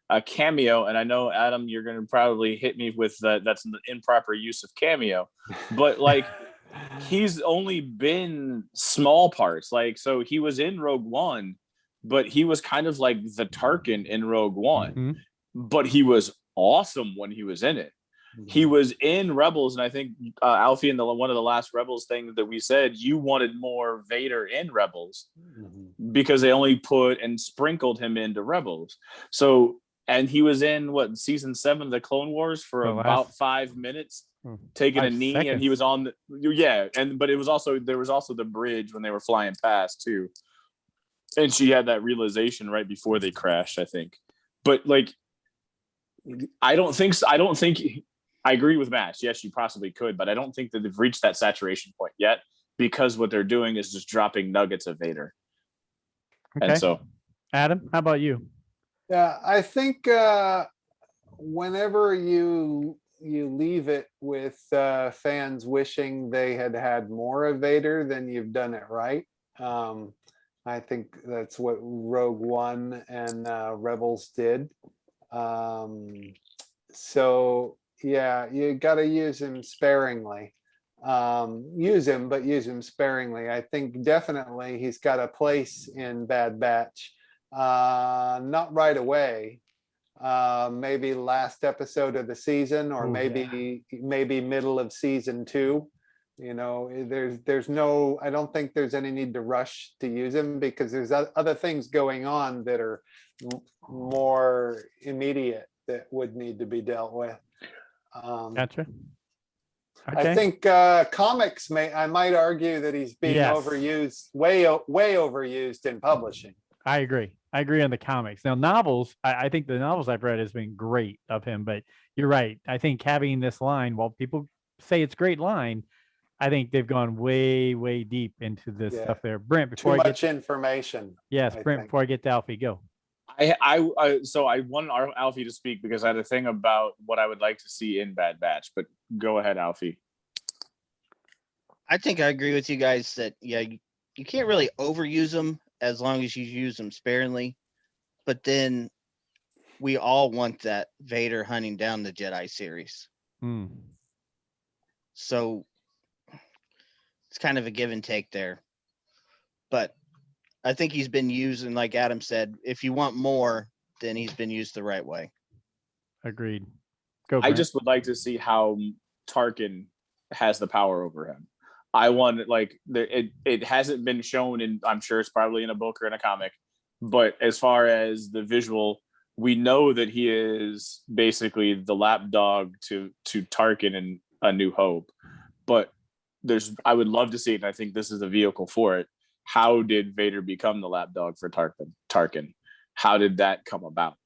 [SPEAKER 6] a cameo, and I know, Adam, you're going to probably hit me with that's the improper use of cameo, but like he's only been small parts. Like, so he was in Rogue One, but he was kind of like the Tarkin in Rogue One, but he was awesome when he was in it. He was in Rebels, and I think Alfie, in one of the last Rebels things that we said, you wanted more Vader in Rebels because they only put and sprinkled him into Rebels. So, and he was in season 7 of the Clone Wars for about 5 minutes, taking a knee, and he was on but it was also, there was also the bridge when they were flying past too, and she had that realization right before they crashed, I think. But like, I don't think I agree with Matt. Yes, you possibly could, but I don't think that they've reached that saturation point yet, because what they're doing is just dropping nuggets of Vader. Okay. And so,
[SPEAKER 1] Adam, how about you?
[SPEAKER 5] Yeah, I think whenever you leave it with fans wishing they had more of Vader, then you've done it right. I think that's what Rogue One and Rebels did. So yeah, you got to use him sparingly. Use him sparingly. I think definitely he's got a place in Bad Batch. Not right away. Maybe last episode of the season, or maybe middle of season 2. There's no, I don't think there's any need to rush to use him, because there's other things going on that are more immediate that would need to be dealt with.
[SPEAKER 1] Gotcha. Okay.
[SPEAKER 5] I think comics I might argue that he's being overused, way overused in publishing.
[SPEAKER 1] I agree on the comics. Now, novels, I think the novels I've read has been great of him, but you're right. I think having this line, while people say it's a great line, I think they've gone way, way deep into this stuff there. Brent, before
[SPEAKER 5] too much information.
[SPEAKER 1] Yes, Brent, before I get to Alfie, go.
[SPEAKER 6] So I want Alfie to speak, because I had a thing about what I would like to see in Bad Batch, but go ahead, Alfie.
[SPEAKER 2] I think I agree with you guys that, you can't really overuse them as long as you use them sparingly. But then we all want that Vader hunting down the Jedi series.
[SPEAKER 1] Hmm.
[SPEAKER 2] So it's kind of a give and take there. But I think he's been used, and like Adam said, if you want more, then he's been used the right way.
[SPEAKER 1] Agreed. Go.
[SPEAKER 6] I
[SPEAKER 1] Brent.
[SPEAKER 6] just would like to see how Tarkin has the power over him. I want it hasn't been shown in, I'm sure it's probably in a book or in a comic, but as far as the visual, we know that he is basically the lapdog to Tarkin in A New Hope. But I would love to see it, and I think this is a vehicle for it. How did Vader become the lapdog for Tarkin? How did that come about?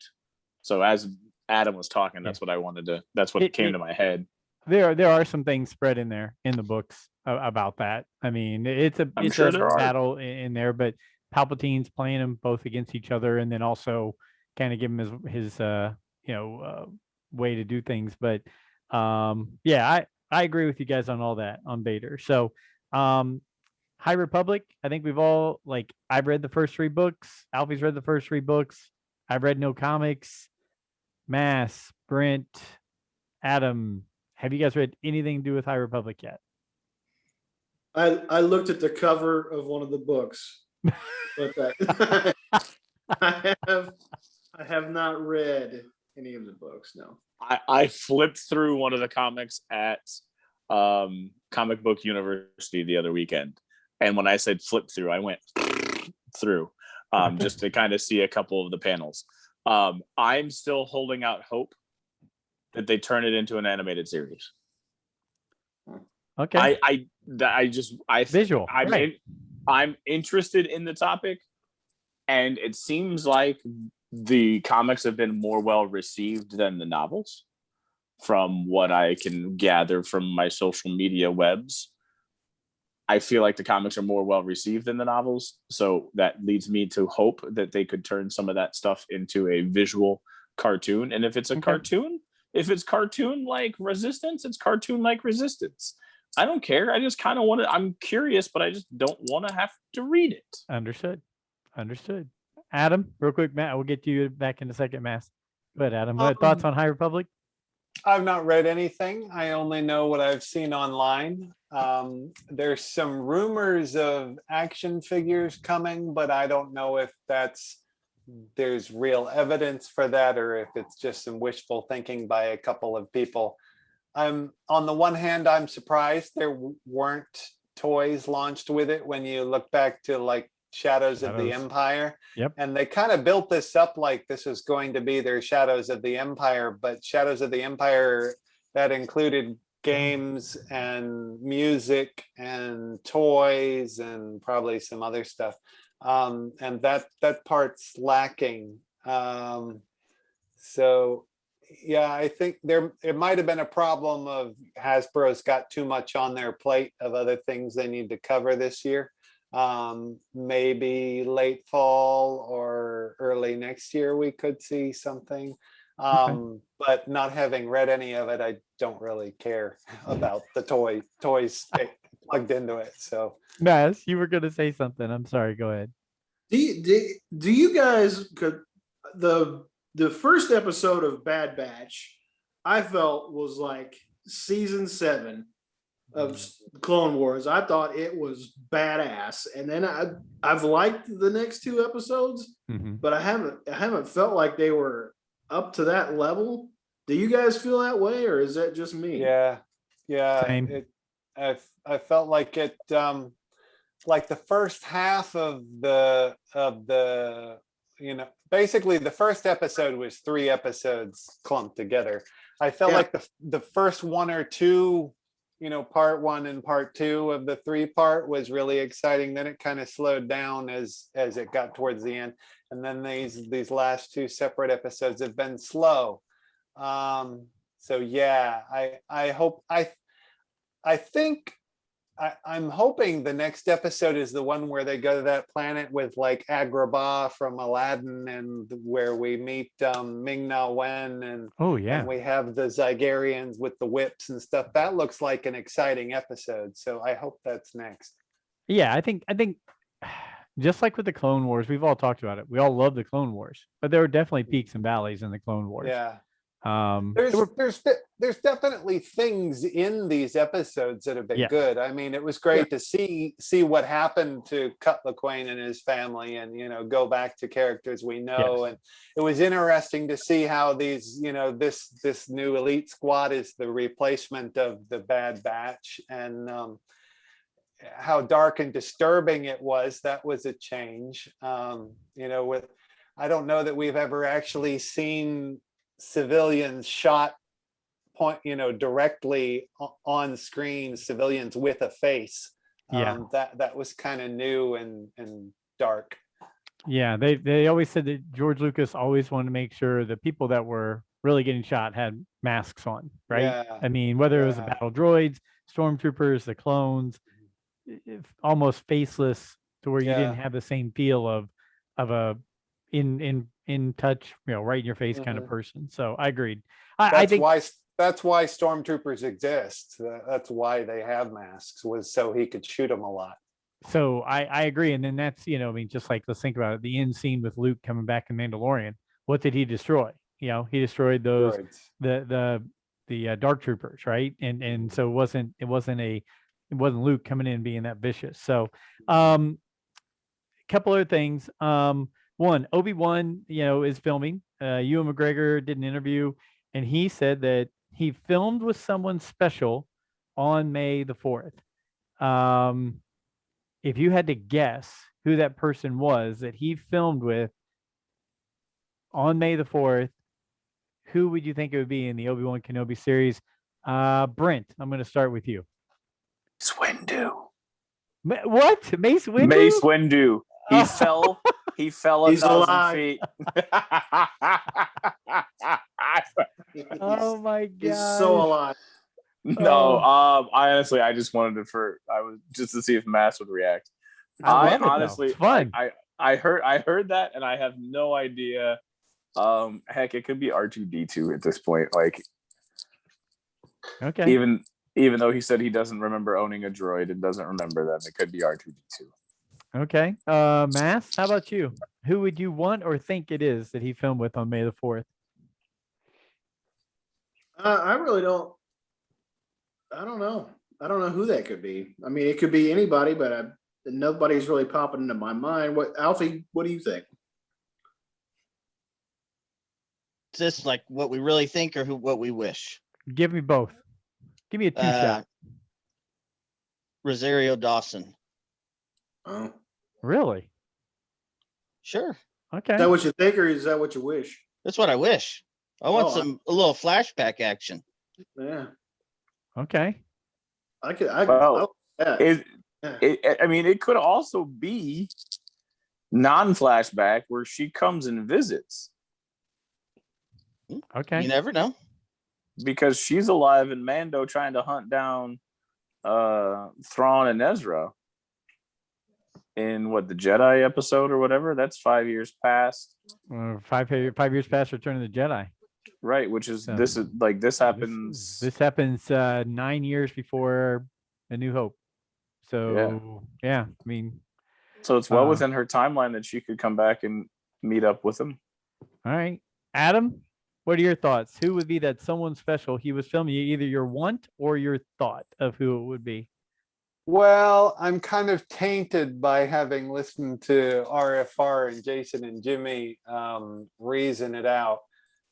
[SPEAKER 6] So as Adam was talking, that's what I wanted to. That's what came to my head.
[SPEAKER 1] There are some things spread in there in the books about that. I mean, it's a battle in there, but Palpatine's playing them both against each other, and then also kind of give him his way to do things. But I agree with you guys on all that on Vader. So High Republic, I think we've all I've read the first 3 books. Alfie's read the first 3 books. I've read no comics. Mass, Brent, Adam, have you guys read anything to do with High Republic yet?
[SPEAKER 3] I looked at the cover of one of the books, but that I have not read any of the books. No.
[SPEAKER 6] I flipped through one of the comics at Comic Book University the other weekend, and when I said flip through, I went through just to kind of see a couple of the panels. I'm still holding out hope that they turn it into an animated series.
[SPEAKER 1] Okay.
[SPEAKER 6] Visual.
[SPEAKER 1] Right.
[SPEAKER 6] I'm interested in the topic, and it seems like the comics have been more well received than the novels, from what I can gather from my social media webs. I feel like the comics are more well received than the novels, so that leads me to hope that they could turn some of that stuff into a visual cartoon. And if it's a cartoon, if it's cartoon like Resistance, it's cartoon like Resistance. I don't care. I just kind of want to. I'm curious, but I just don't want to have to read it.
[SPEAKER 1] Understood. Adam, real quick, Matt, we'll get to you back in a second, Mass. Go ahead, Adam. What thoughts on High Republic?
[SPEAKER 5] I've not read anything. I only know what I've seen online. There's some rumors of action figures coming, but I don't know if there's real evidence for that or if it's just some wishful thinking by a couple of people. On the one hand, I'm surprised there weren't toys launched with it when you look back to Shadows of the Empire.
[SPEAKER 1] Yep.
[SPEAKER 5] And they kind of built this up like this was going to be their Shadows of the Empire, but Shadows of the Empire, that included games and music and toys and probably some other stuff. And that part's lacking. So yeah, I think it might have been a problem of Hasbro's got too much on their plate of other things they need to cover this year. Maybe late fall or early next year we could see something. But not having read any of it, I don't really care about the toys plugged into it. So
[SPEAKER 1] Mass, you were gonna say something. I'm sorry, go ahead.
[SPEAKER 3] Do you guys the first episode of Bad Batch I felt was like season 7 of Clone Wars. I thought it was badass, and then I've liked the next 2 episodes, but I haven't felt like they were up to that level. Do you guys feel that way, or is that just me?
[SPEAKER 5] Yeah.
[SPEAKER 1] Same.
[SPEAKER 5] I felt like it, like the first half of the basically the first episode was 3 episodes clumped together. I felt like the first 1 or 2. Part 1 and part 2 of the 3-part was really exciting. Then it kind of slowed down as it got towards the end. And then these last 2 separate episodes have been slow. So yeah, I'm hoping the next episode is the one where they go to that planet with Agrabah from Aladdin, and where we meet Ming-Na Wen, and and we have the Zygarians with the whips and stuff. That looks like an exciting episode. So I hope that's next.
[SPEAKER 1] Yeah, I think just like with the Clone Wars, we've all talked about it. We all love the Clone Wars, but there were definitely peaks and valleys in the Clone Wars.
[SPEAKER 5] Yeah.
[SPEAKER 1] There were,
[SPEAKER 5] There's definitely things in these episodes that have been
[SPEAKER 1] Yes.
[SPEAKER 5] good. I mean, it was great to see what happened to Cut LaQuaine and his family, and go back to characters we know.
[SPEAKER 1] Yes.
[SPEAKER 5] And it was interesting to see how these, this new elite squad is the replacement of the Bad Batch, and how dark and disturbing it was. That was a change. With I don't know that we've ever actually seen civilians shot directly on screen, civilians with a face. That was kind of new and dark.
[SPEAKER 1] Yeah, they always said that George Lucas always wanted to make sure the people that were really getting shot had masks on, right?
[SPEAKER 5] Yeah.
[SPEAKER 1] I mean, whether it was the battle droids, stormtroopers, the clones, almost faceless, to where you didn't have the same feel of a in touch, right in your face kind of person. So I agreed. I think
[SPEAKER 5] that's why stormtroopers exist. That's why they have masks, was so he could shoot them a lot.
[SPEAKER 1] So I agree. And then that's, just like, let's think about it. The end scene with Luke coming back in Mandalorian. What did he destroy? He destroyed those
[SPEAKER 5] Droids.
[SPEAKER 1] the dark troopers, right? And so it wasn't Luke coming in being that vicious. So a couple other things. One, Obi-Wan, is filming. Ewan McGregor did an interview, and he said that he filmed with someone special on May the 4th. If you had to guess who that person was that he filmed with on May the 4th, who would you think it would be in the Obi-Wan Kenobi series? Brent, I'm going to start with you.
[SPEAKER 6] Windu.
[SPEAKER 1] What? Mace Windu?
[SPEAKER 6] Mace Windu. He fell. He fell 1,000 feet.
[SPEAKER 1] Oh my god!
[SPEAKER 3] He's so alive.
[SPEAKER 6] No, I just wanted just to see if Mass would react.
[SPEAKER 1] I love it,
[SPEAKER 6] honestly,
[SPEAKER 1] it's fun.
[SPEAKER 6] I heard that, and I have no idea. Heck, it could be R2D2 at this point. Like,
[SPEAKER 1] okay,
[SPEAKER 6] even though he said he doesn't remember owning a droid and doesn't remember them, it could be R2D2.
[SPEAKER 1] Okay. Mass, how about you? Who would you want or think it is that he filmed with on May the 4th?
[SPEAKER 3] I really don't. I don't know. I don't know who that could be. I mean, it could be anybody, but nobody's really popping into my mind. Alfie? What do you think?
[SPEAKER 2] Is this like what we really think or what we wish?
[SPEAKER 1] Give me both. Give me a two-shot.
[SPEAKER 2] Rosario Dawson.
[SPEAKER 3] Oh,
[SPEAKER 1] Really?
[SPEAKER 2] Sure.
[SPEAKER 1] Okay.
[SPEAKER 3] is that what you think, or is that what you wish?
[SPEAKER 2] That's what I wish. I want a little flashback action.
[SPEAKER 3] Yeah,
[SPEAKER 1] Okay.
[SPEAKER 3] I could.
[SPEAKER 6] I mean, it could also be non-flashback where she comes and visits.
[SPEAKER 1] Okay.
[SPEAKER 2] You never know.
[SPEAKER 6] Because she's alive in Mando trying to hunt down Thrawn and Ezra in the Jedi episode or whatever. That's 5 years past.
[SPEAKER 1] 5 years past Return of the Jedi.
[SPEAKER 6] Right, which is
[SPEAKER 1] So,
[SPEAKER 6] this happens.
[SPEAKER 1] This happens 9 years before A New Hope. So yeah, I mean,
[SPEAKER 6] so it's well within her timeline that she could come back and meet up with him.
[SPEAKER 1] All right, Adam, what are your thoughts? Who would be that someone special he was filming? Either your want or your thought of who it would be.
[SPEAKER 5] Well, I'm kind of tainted by having listened to RFR and Jason and Jimmy reason it out.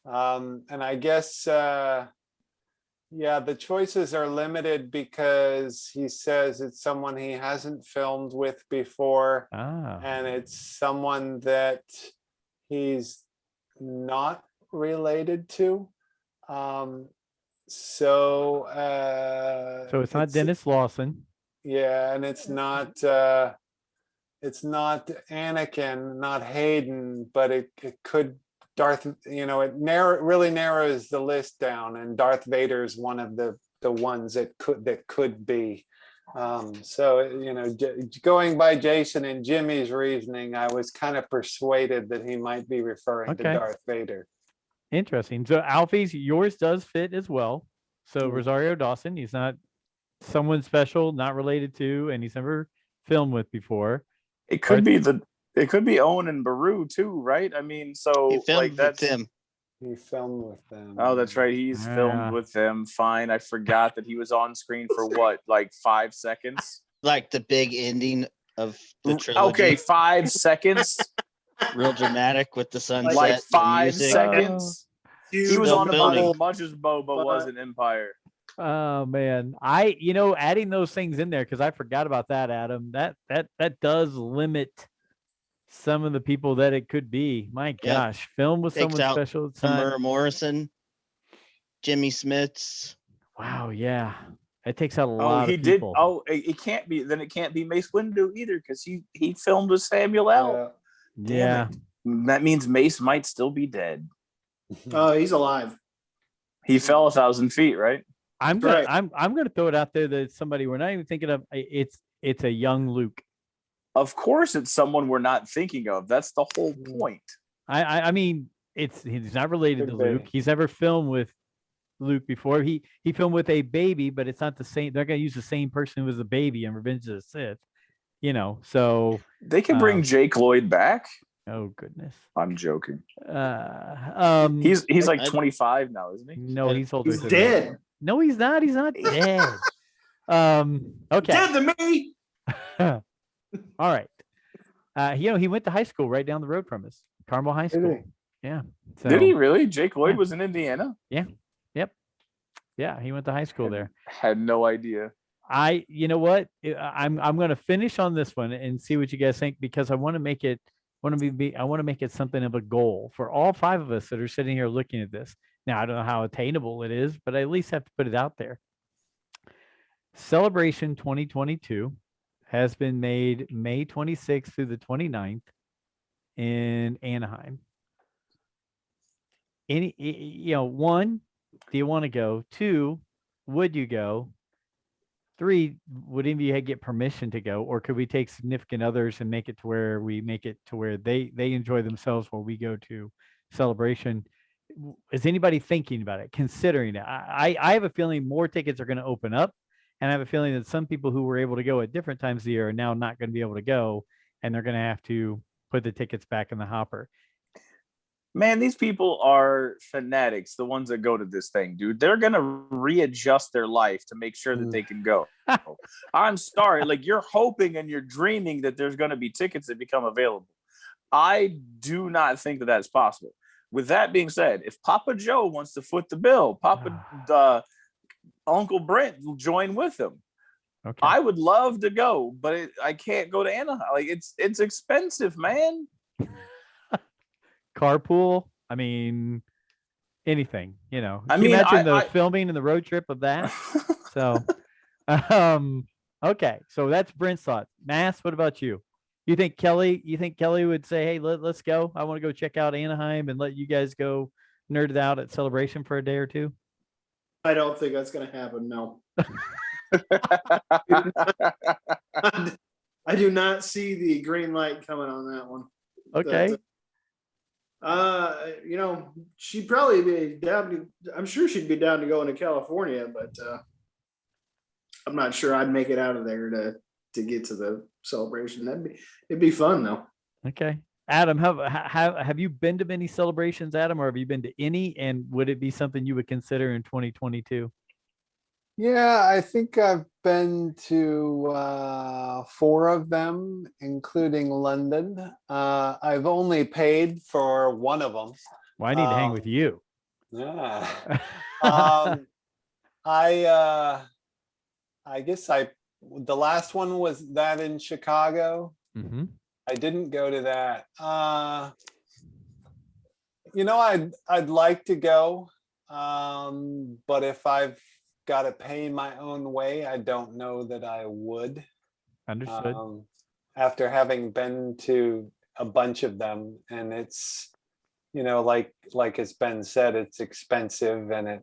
[SPEAKER 5] And I guess, the choices are limited because he says it's someone he hasn't filmed with before. And it's someone that he's not related to. So
[SPEAKER 1] it's not Dennis Lawson.
[SPEAKER 5] Yeah, and it's not Anakin, not Hayden, but it could Darth. It really narrows the list down, and Darth Vader is one of the ones that could be. So going by Jason and Jimmy's reasoning, I was kind of persuaded that he might be referring to Darth Vader.
[SPEAKER 1] Interesting. So Alfie's, yours does fit as well. So Rosario Dawson, he's not someone special, not related to, and he's never filmed with before.
[SPEAKER 6] It could be Owen and Baru too, right? I mean,
[SPEAKER 2] He
[SPEAKER 6] so
[SPEAKER 2] filmed
[SPEAKER 6] like
[SPEAKER 2] with
[SPEAKER 6] that's
[SPEAKER 2] Tim.
[SPEAKER 5] He filmed with them.
[SPEAKER 6] oh, that's right. He's filmed with them. Fine. I forgot that he was on screen for what, like 5 seconds?
[SPEAKER 2] Like the big ending of the trilogy.
[SPEAKER 6] Okay, 5 seconds.
[SPEAKER 2] Real dramatic with the sunset.
[SPEAKER 6] Like
[SPEAKER 2] and
[SPEAKER 6] 5
[SPEAKER 2] music.
[SPEAKER 6] seconds. He was
[SPEAKER 2] Still
[SPEAKER 6] on about
[SPEAKER 2] filming.
[SPEAKER 6] as much as Boba was in Empire.
[SPEAKER 1] Oh man, adding those things in there because I forgot about that, Adam. That does limit some of the people that it could be. My
[SPEAKER 2] Yeah.
[SPEAKER 1] gosh, film with
[SPEAKER 2] Takes
[SPEAKER 1] someone
[SPEAKER 2] out
[SPEAKER 1] special. It's not.
[SPEAKER 2] Tamura Morrison, Jimmy Smits.
[SPEAKER 1] Wow, yeah, it takes out a
[SPEAKER 6] Oh,
[SPEAKER 1] lot
[SPEAKER 6] he
[SPEAKER 1] of
[SPEAKER 6] did.
[SPEAKER 1] people.
[SPEAKER 6] Oh, it can't be. Then it can't be Mace Windu either because he filmed with Samuel L.
[SPEAKER 1] yeah.
[SPEAKER 6] Damn it. That means Mace might still be dead.
[SPEAKER 3] Oh, he's alive.
[SPEAKER 6] He fell 1,000 feet, right?
[SPEAKER 1] I'm
[SPEAKER 3] Right.
[SPEAKER 1] gonna throw it out there that somebody we're not even thinking of. It's a young Luke.
[SPEAKER 6] Of course, it's someone we're not thinking of. That's the whole point.
[SPEAKER 1] I mean, he's not related to
[SPEAKER 5] Could be.
[SPEAKER 1] Luke. He's never filmed with Luke before. He filmed with a baby, but it's not the same. They're gonna use the same person who was a baby in Revenge of the Sith. So
[SPEAKER 6] They can bring Jake Lloyd back.
[SPEAKER 1] oh goodness.
[SPEAKER 6] I'm joking.
[SPEAKER 1] He's
[SPEAKER 6] He's like 25 now, isn't he?
[SPEAKER 1] no, he's older.
[SPEAKER 3] He's
[SPEAKER 1] than
[SPEAKER 3] dead.
[SPEAKER 1] that. No, he's not. He's not dead. Okay.
[SPEAKER 3] Dead to me.
[SPEAKER 1] All right. He went to high school right down the road from us, Carmel High
[SPEAKER 5] Did
[SPEAKER 1] School. Yeah. So,
[SPEAKER 6] Did he really? Jake Lloyd
[SPEAKER 1] Yeah.
[SPEAKER 6] was in Indiana?
[SPEAKER 1] Yeah, he went to high school there.
[SPEAKER 6] Had no idea.
[SPEAKER 1] You know what? I'm going to finish on this one and see what you guys think because I want to make it. I want to make it something of a goal for all 5 of us that are sitting here looking at this. Now I don't know how attainable it is, but I at least have to put it out there. Celebration 2022 has been made May 26th through the 29th in Anaheim. One, do you want to go? 2, would you go? 3, would any of you get permission to go, or could we take significant others and make it to where they enjoy themselves while we go to Celebration? Is anybody thinking about it, considering it? I have a feeling more tickets are going to open up, and I have a feeling that some people who were able to go at different times of the year are now not going to be able to go, and they're going to have to put the tickets back in the hopper.
[SPEAKER 6] Man, these people are fanatics, the ones that go to this thing, dude. They're going to readjust their life to make sure that they can go. I'm sorry. Like, you're hoping and you're dreaming that there's going to be tickets that become available. I do not think that that's possible. With that being said, if Papa Joe wants to foot the bill, Uncle Brent will join with him.
[SPEAKER 1] Okay.
[SPEAKER 6] I would love to go, but I can't go to Anaheim. Like, it's expensive, man.
[SPEAKER 1] Carpool. I mean, anything. Can
[SPEAKER 6] I
[SPEAKER 1] you
[SPEAKER 6] mean,
[SPEAKER 1] imagine the filming and the road trip of that? So, okay. So that's Brent's thought. Mass, what about you? You think Kelly would say, hey, let's go. I want to go check out Anaheim and let you guys go nerd it out at Celebration for a day or two?
[SPEAKER 3] I don't think that's going to happen. No. I do not see the green light coming on that one.
[SPEAKER 1] Okay.
[SPEAKER 3] She'd probably be down to, I'm sure she'd be down to go into California, but I'm not sure I'd make it out of there to get to the Celebration. It'd be fun though.
[SPEAKER 1] Okay. Adam, have you been to many celebrations, Adam, or have you been to any? And would it be something you would consider in 2022?
[SPEAKER 5] Yeah, I think I've been to 4 of them, including London. I've only paid for one of them.
[SPEAKER 1] Well, I need to hang with you.
[SPEAKER 5] Yeah. I guess the last one was that in Chicago.
[SPEAKER 1] Mm-hmm.
[SPEAKER 5] I didn't go to that. I'd like to go, but if I've got to pay my own way, I don't know that I would.
[SPEAKER 1] Understood.
[SPEAKER 5] After having been to a bunch of them, and it's, like it's been said, it's expensive and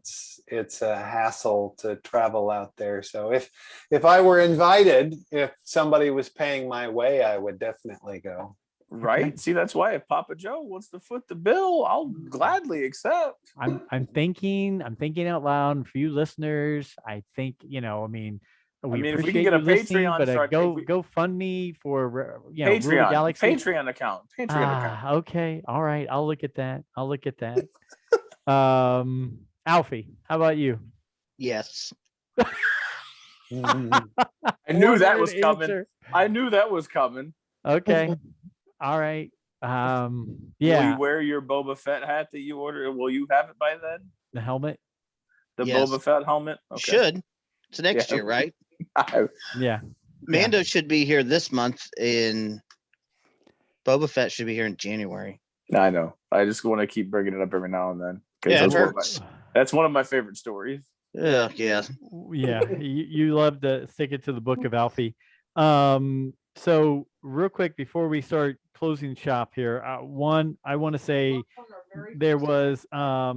[SPEAKER 5] it's a hassle to travel out there. So if I were invited, if somebody was paying my way, I would definitely go.
[SPEAKER 6] Right.
[SPEAKER 1] Okay.
[SPEAKER 6] See, that's why if Papa Joe wants to foot the bill, I'll gladly accept.
[SPEAKER 1] I'm thinking out loud. For you listeners, I think, We
[SPEAKER 4] mean, if we
[SPEAKER 1] appreciate
[SPEAKER 4] can get
[SPEAKER 1] you
[SPEAKER 4] a
[SPEAKER 1] listening,
[SPEAKER 4] Patreon
[SPEAKER 1] but
[SPEAKER 4] start,
[SPEAKER 1] go fund me for Rule the
[SPEAKER 4] Patreon,
[SPEAKER 1] Galaxy.
[SPEAKER 4] Patreon account.
[SPEAKER 1] Okay, all right. I'll look at that. Alfie, how about you?
[SPEAKER 2] Yes.
[SPEAKER 4] I knew that was coming.
[SPEAKER 1] Answer.
[SPEAKER 4] I knew that was coming.
[SPEAKER 1] Okay, all right.
[SPEAKER 4] Will
[SPEAKER 1] Yeah,
[SPEAKER 4] you wear your Boba Fett hat that you ordered? Will you have it by then?
[SPEAKER 1] the helmet.
[SPEAKER 4] The
[SPEAKER 2] Yes.
[SPEAKER 4] Boba Fett helmet? Okay.
[SPEAKER 2] Should. It's next
[SPEAKER 4] Yeah.
[SPEAKER 2] year, right?
[SPEAKER 1] Yeah.
[SPEAKER 2] Mando should be here this month. Boba Fett should be here in January.
[SPEAKER 4] I know. I just want to keep bringing it up every now and then.
[SPEAKER 2] Yeah, it
[SPEAKER 4] That's one of my favorite stories.
[SPEAKER 2] Yeah.
[SPEAKER 1] Yeah, you love to stick it to the book of Alfie. So real quick before we start closing shop here, one, I want to say there was a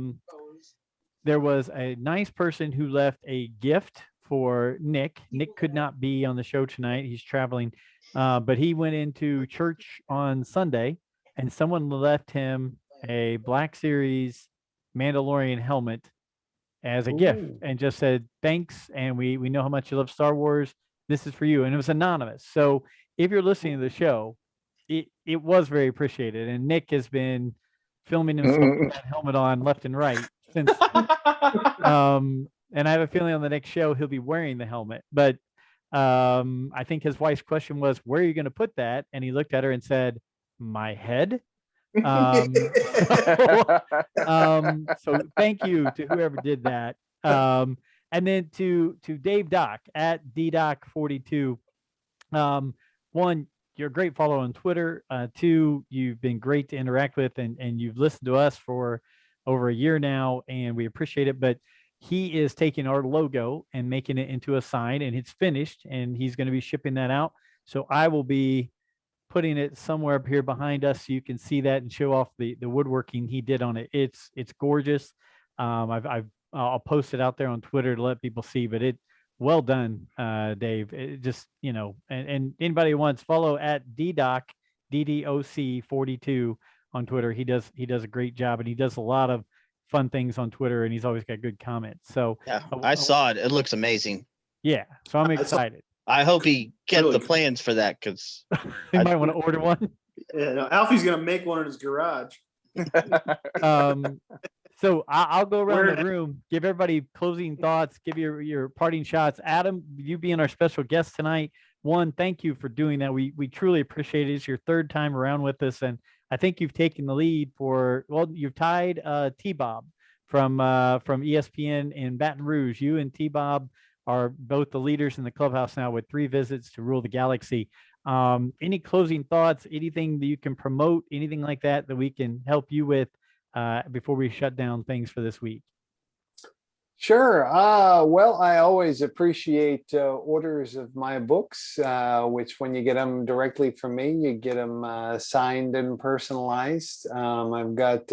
[SPEAKER 1] nice person who left a gift for Nick. Nick could not be on the show tonight. He's traveling, but he went into church on Sunday, and someone left him a Black Series Mandalorian helmet as a gift and just said, thanks. And we know how much you love Star Wars. This is for you. And it was anonymous. So if you're listening to the show, it was very appreciated. And Nick has been filming himself with that helmet on left and right since. And I have a feeling on the next show, he'll be wearing the helmet. But I think his wife's question was, where are you going to put that? And he looked at her and said, my head. So thank you to whoever did that. And then to Dave Doc at DDoc42. One, you're a great follower on Twitter. Two, you've been great to interact with, and you've listened to us for over a year now, and we appreciate it. But he is taking our logo and making it into a sign, and it's finished, and he's going to be shipping that out. So I will be putting it somewhere up here behind us so you can see that and show off the woodworking he did on it. It's gorgeous. I'll post it out there on Twitter to let people see, but well done, Dave. It just, and anybody who wants, follow at DDoc, DDOC42 on Twitter. He does a great job, and he does a lot of fun things on Twitter, and he's always got good comments. So
[SPEAKER 2] yeah, I saw it. It looks amazing.
[SPEAKER 1] Yeah. So I'm excited.
[SPEAKER 2] I hope he kept the plans for that, because
[SPEAKER 1] he might want to order one.
[SPEAKER 3] Yeah, no, Alfie's gonna make one in his garage.
[SPEAKER 1] So I'll go around the room, give everybody closing thoughts, give your parting shots. Adam, you being our special guest tonight, one, thank you for doing that. We truly appreciate it. It's your third time around with us, and I think you've taken the lead you've tied T-Bob from ESPN in Baton Rouge. You and T-Bob are both the leaders in the clubhouse now with 3 visits to Rule the Galaxy. Any closing thoughts, anything that you can promote, anything like that we can help you with before we shut down things for this week?
[SPEAKER 5] Sure. Well, I always appreciate orders of my books, which when you get them directly from me, you get them signed and personalized. I've got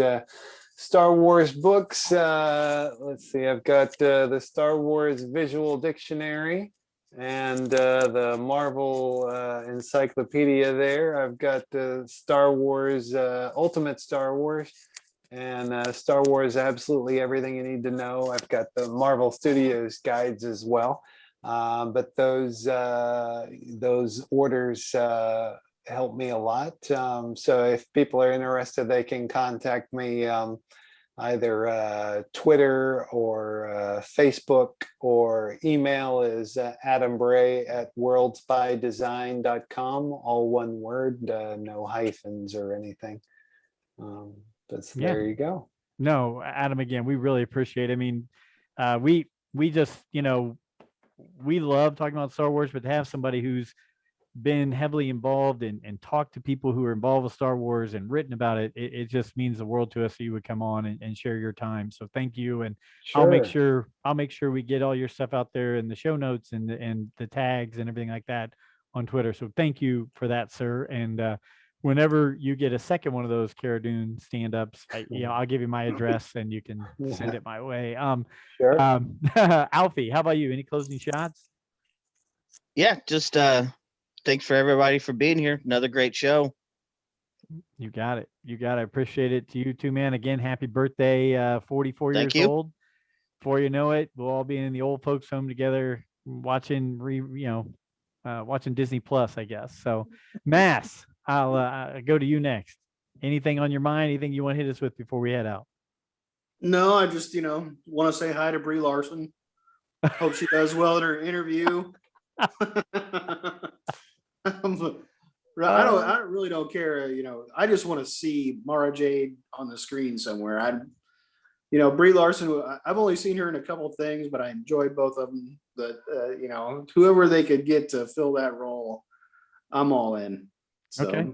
[SPEAKER 5] Star Wars books. Let's see, I've got the Star Wars Visual Dictionary and the Marvel Encyclopedia there. I've got Star Wars, Ultimate Star Wars, and Star Wars Absolutely Everything You Need to Know. I've got the Marvel Studios guides as well. But those orders help me a lot. So if people are interested, they can contact me either Twitter or Facebook, or email is Adam Bray at worldsbydesign.com, all one word, no hyphens or anything. There you go.
[SPEAKER 1] No, Adam, again, we really appreciate it. I mean, we just, we love talking about Star Wars, but to have somebody who's been heavily involved and talked to people who are involved with Star Wars and written about it, it just means the world to us that you would come on and share your time. So thank you. And sure. I'll make sure we get all your stuff out there in the show notes and the tags and everything like that on Twitter. So thank you for that, sir. And whenever you get a second one of those Cara Dune stand-ups, I'll give you my address and you can send it my way.
[SPEAKER 5] Sure.
[SPEAKER 1] Alfie, how about you? Any closing shots?
[SPEAKER 2] Yeah, just thanks for everybody for being here. Another great show.
[SPEAKER 1] You got it. I appreciate it. To you too, man. Again, happy birthday, 44 years old. Before you know it, we'll all be in the old folks home together, watching watching Disney Plus, I guess. So, Mass, I'll go to you next. Anything on your mind? Anything you want to hit us with before we head out?
[SPEAKER 3] No, I just want to say hi to Brie Larson. Hope she does well in her interview. I really don't care. I just want to see Mara Jade on the screen somewhere. Brie Larson, I've only seen her in a couple things, but I enjoyed both of them. But whoever they could get to fill that role, I'm all in. So
[SPEAKER 1] Okay.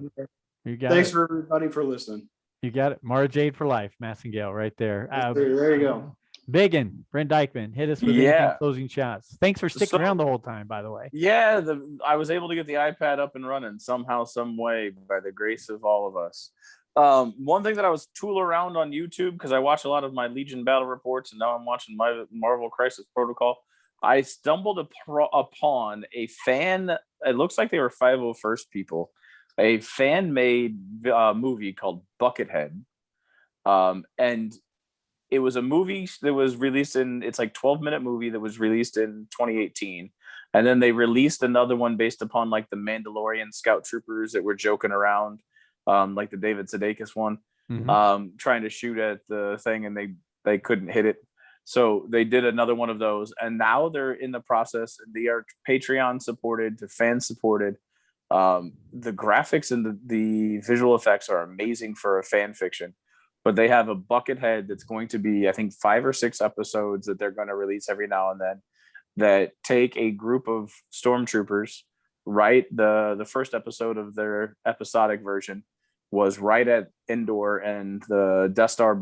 [SPEAKER 1] You got
[SPEAKER 3] thanks
[SPEAKER 1] it.
[SPEAKER 3] for everybody for listening.
[SPEAKER 1] You got it. Mara Jade for life, Massengale, right there.
[SPEAKER 3] There you go.
[SPEAKER 1] Biggin, Brent Dykeman, hit us with anything closing shots. Thanks for sticking around the whole time, by the way.
[SPEAKER 6] Yeah, I was able to get the iPad up and running somehow, some way, by the grace of all of us. One thing that I was tooling around on YouTube, because I watch a lot of my Legion battle reports, and now I'm watching my Marvel Crisis Protocol. I stumbled upon a fan. It looks like they were 501st people. A fan-made movie called Buckethead, and it was a movie that was released it's like 12-minute movie that was released in 2018, and then they released another one based upon like the Mandalorian scout troopers that were joking around, like the David Sudeikis one, trying to shoot at the thing, and they couldn't hit it. So they did another one of those, and now they're in the process. They are Patreon supported, to fan supported. The graphics and the visual effects are amazing for a fan fiction, but they have a Buckethead that's going to be, I think, 5 or 6 episodes that they're going to release every now and then, that take a group of stormtroopers. Right, the first episode of their episodic version was right at Endor and the Death Star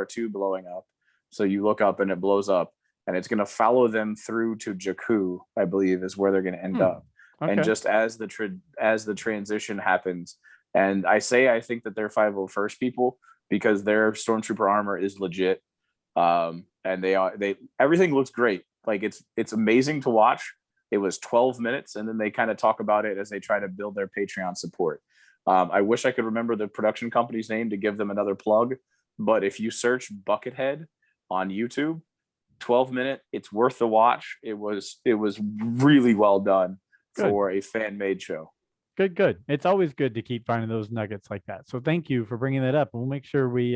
[SPEAKER 6] 2 blowing up. So you look up and it blows up, and it's going to follow them through to Jakku, I believe, is where they're going to end up. Okay. And just as the transition happens, and I think that they're 501st people because their stormtrooper armor is legit, and everything looks great. Like it's amazing to watch. It was 12 minutes, and then they kind of talk about it as they try to build their Patreon support. I wish I could remember the production company's name to give them another plug, but if you search Buckethead on YouTube, 12-minute, it's worth the watch. It was really well done. Good. For a fan-made show.
[SPEAKER 1] Good. It's always good to keep finding those nuggets like that. So thank you for bringing that up. We'll make sure we,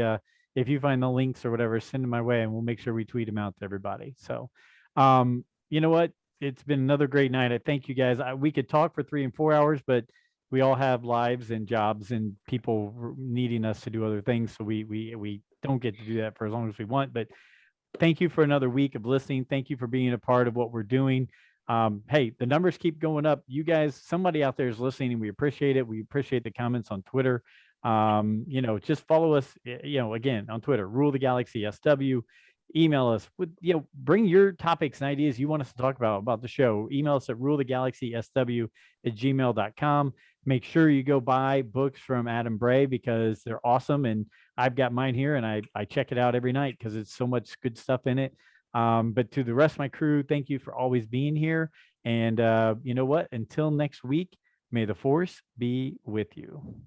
[SPEAKER 1] if you find the links or whatever, send them my way, and we'll make sure we tweet them out to everybody. So, you know what? It's been another great night. I thank you guys. We could talk for 3 and 4 hours, but we all have lives and jobs and people needing us to do other things. So we don't get to do that for as long as we want. But thank you for another week of listening. Thank you for being a part of what we're doing. Hey, the numbers keep going up. You guys, somebody out there is listening, and we appreciate it. We appreciate the comments on Twitter. Just follow us, again, on Twitter, Rule the Galaxy SW. Email us with, bring your topics and ideas you want us to talk about the show. Email us at ruletheGalaxySW@gmail.com. Make sure you go buy books from Adam Bray because they're awesome. And I've got mine here, and I check it out every night because it's so much good stuff in it. But to the rest of my crew, thank you for always being here. And you know what? Until next week, may the force be with you.